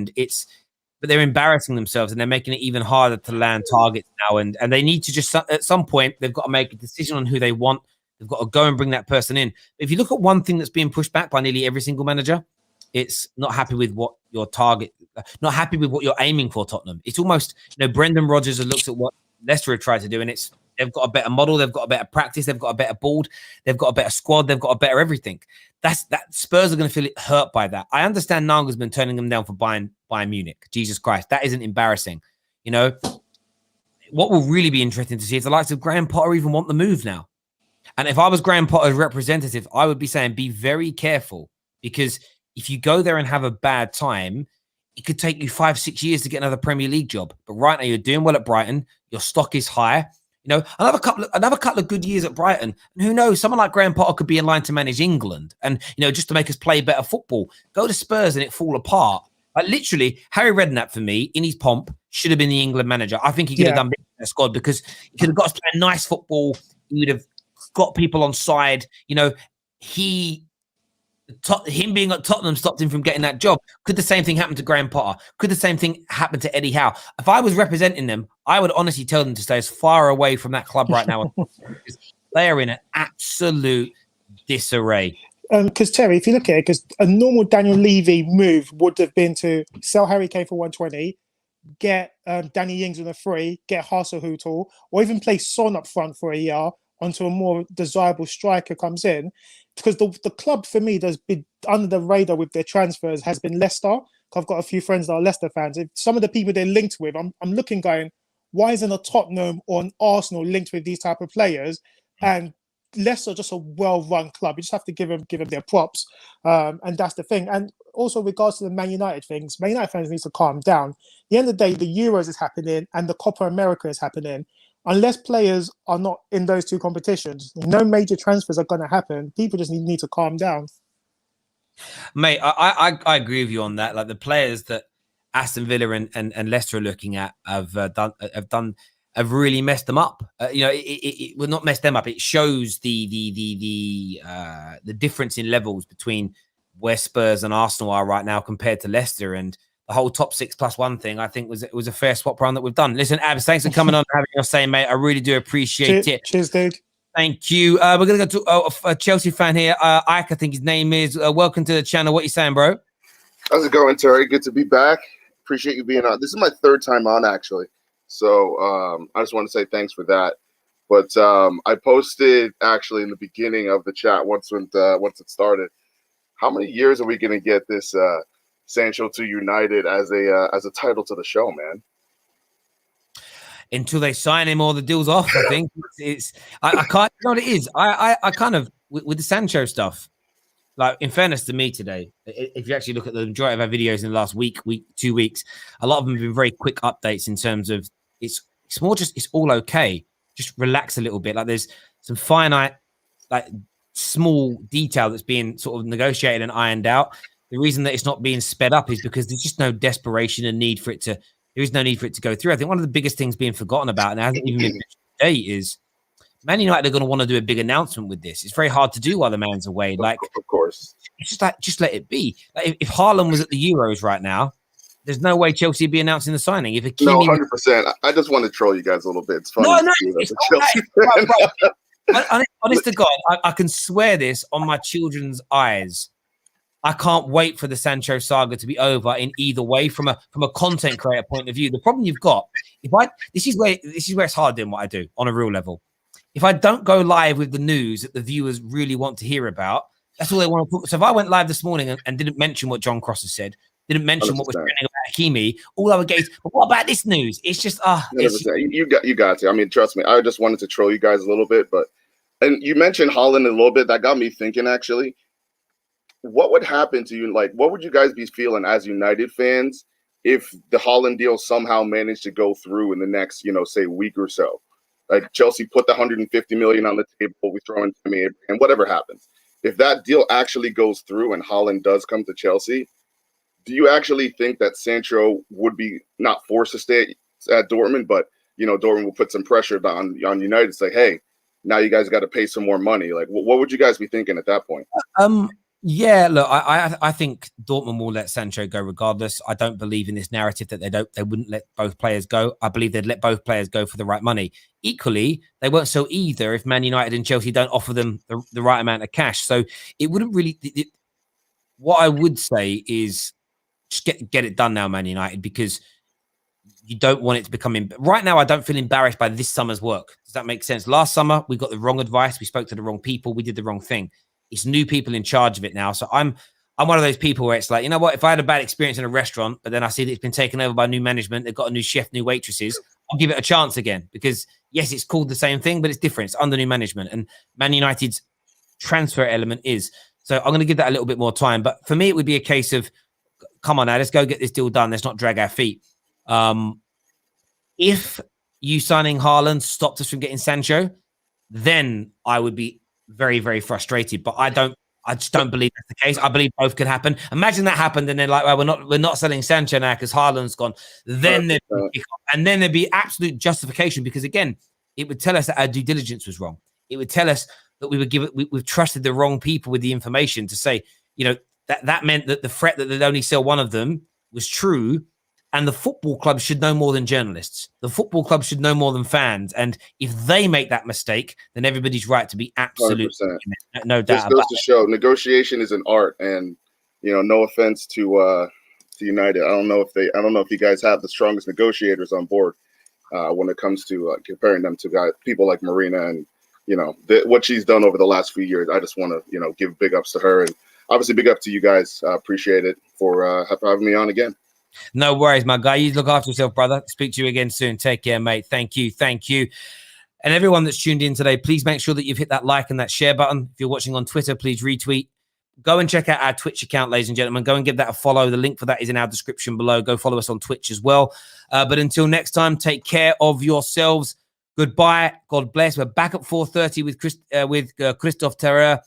but they're embarrassing themselves, and they're making it even harder to land targets now. And they need to just, at some point, they've got to make a decision on who they want. They've got to go and bring that person in. If you look at one thing that's being pushed back by nearly every single manager, it's not happy with what your target, not happy with what you're aiming for, Tottenham. It's almost, Brendan Rodgers looks at what Leicester have tried to do, and they've got a better model, they've got a better practice, they've got a better board, they've got a better squad, they've got a better everything. That Spurs are going to feel hurt by that. I understand Nagelsmann turning them down for Bayern Munich. Jesus Christ, that isn't embarrassing. What will really be interesting to see if the likes of Graham Potter even want the move now. And if I was Graham Potter's representative, I would be saying, be very careful, because if you go there and have a bad time, it could take you 5-6 years to get another Premier League job. But right now, you're doing well at Brighton. Your stock is high. Another couple of good years at Brighton. And who knows, someone like Graham Potter could be in line to manage England and, just to make us play better football. Go to Spurs and it fall apart. Like, literally, Harry Redknapp, for me, in his pomp, should have been the England manager. I think he could have done better in that squad, because he could have got us playing nice football. He would have got people on side. Him being at Tottenham stopped him from getting that job. Could the same thing happen to Graham Potter? Could the same thing happen to Eddie Howe? If I was representing them, I would honestly tell them to stay as far away from that club right now. They are in an absolute disarray. Because Terry, if you look at it, because a normal Daniel Levy move would have been to sell Harry Kane for 120, get Danny Ings on a free, get Hasenhüttl, or even play Son up front for a year until a more desirable striker comes in. Because the club, for me, that's been under the radar with their transfers has been Leicester. I've got a few friends that are Leicester fans. If some of the people they're linked with, I'm looking going, why isn't a Tottenham or an Arsenal linked with these type of players? And Leicester are just a well-run club. You just have to give them their props, and that's the thing. And also, regards to the Man United things, Man United fans need to calm down. At the end of the day, the Euros is happening and the Copa America is happening. Unless players are not in those two competitions, no major transfers are going to happen. People just need to calm down. Mate, I agree with you on that. Like the players that Aston Villa and Leicester are looking at have really messed them up. It will not mess them up. It shows the difference in levels between where Spurs and Arsenal are right now compared to Leicester, and the whole top 6+1 thing. I think was a fair swap round that we've done. Listen, Abs, thanks for coming on and having your say, mate. I really do appreciate it. Cheers, dude. Thank you. We're gonna go to a Chelsea fan here. Ike, I think his name is. Welcome to the channel. What you saying, bro? How's it going, Terry? Good to be back. Appreciate you being on. This is my third time on, actually. So I just want to say thanks for that. But I posted actually in the beginning of the chat once it started. How many years are we going to get this Sancho to United as a title to the show, man? Until they sign him or the deal's off, I think I can't. You know what it is? I kind of with the Sancho stuff. Like, in fairness to me today, if you actually look at the majority of our videos in the last week, 2 weeks, a lot of them have been very quick updates in terms of it's more just it's all okay. Just relax a little bit. Like there's some finite, like small detail that's being sort of negotiated and ironed out. The reason that it's not being sped up is because there's just no desperation and need for it to. There is no need for it to go through. I think one of the biggest things being forgotten about, and it hasn't even been mentioned today, is Man United are going to want to do a big announcement with this. It's very hard to do while the man's away. Like, of course, it's just let it be. Like, if Haaland was at the Euros right now, there's no way Chelsea would be announcing the signing. If Hakimi, no, 100%. I just want to troll you guys a little bit. It's funny. No, it's Chelsea. Honest to God, I can swear this on my children's eyes. I can't wait for the Sancho saga to be over in either way from a content creator point of view. The problem you've got, this is where it's hard doing what I do on a real level. If I don't go live with the news that the viewers really want to hear about, that's all they want to put. So if I went live this morning and didn't mention what John Cross has said, didn't mention 100%. What was trending about Hakimi, all I would get is, but what about this news? It's just you got to. I mean, trust me. I just wanted to troll you guys a little bit, and you mentioned Haaland a little bit. That got me thinking, actually. What would happen to you? Like, what would you guys be feeling as United fans if the Haaland deal somehow managed to go through in the next, say week or so? Like Chelsea put the 150 million on the table, we throw in Timmy, and whatever happens. If that deal actually goes through and Haaland does come to Chelsea, do you actually think that Sancho would be not forced to stay at Dortmund, but Dortmund will put some pressure on United to say, hey, now you guys got to pay some more money? Like, what would you guys be thinking at that point? Yeah, look, I think Dortmund will let Sancho go regardless. I don't believe in this narrative that they wouldn't let both players go. I believe they'd let both players go for the right money. Equally, they won't sell either if Man United and Chelsea don't offer them the right amount of cash. So it wouldn't really. What I would say is just get it done now, Man United, because you don't want it to become. Right now, I don't feel embarrassed by this summer's work. Does that make sense? Last summer, we got the wrong advice. We spoke to the wrong people. We did the wrong thing. It's new people in charge of it now. So I'm one of those people where it's like, you know what? If I had a bad experience in a restaurant, but then I see that it's been taken over by new management, they've got a new chef, new waitresses, I'll give it a chance again. Because yes, it's called the same thing, but it's different. It's under new management. And Man United's transfer element is. So I'm going to give that a little bit more time. But for me, it would be a case of, come on now, let's go get this deal done. Let's not drag our feet. If you signing Haaland stopped us from getting Sancho, then I would be very, very frustrated, but I just don't believe that's the case. I believe both could happen. Imagine that happened, and they're like, well, we're not selling Sancho now because Haaland's gone. Then there'd be absolute justification, because again, it would tell us that our due diligence was wrong. It would tell us that we've trusted the wrong people with the information to say, that meant that the threat that they'd only sell one of them was true. And the football club should know more than journalists. The football club should know more than fans. And if they make that mistake, then everybody's right to be absolutely 100%. No doubt. This goes to show negotiation is an art. And no offense to United, I don't know if you guys have the strongest negotiators on board when it comes to comparing them to people like Marina and what she's done over the last few years. I just want to give big ups to her, and obviously big up to you guys. Appreciate it for having me on again. No worries, my guy. You look after yourself, brother. Speak to you again soon. Take care, mate. Thank you. And everyone that's tuned in today, please make sure that you've hit that like and that share button. If you're watching on Twitter, please retweet. Go and check out our Twitch account, ladies and gentlemen. Go and give that a follow. The link for that is in our description below. Go follow us on Twitch as well. But until next time, take care of yourselves. Goodbye. God bless. We're back at 4:30 with Christophe Terreur.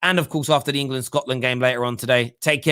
And, of course, after the England-Scotland game later on today. Take care.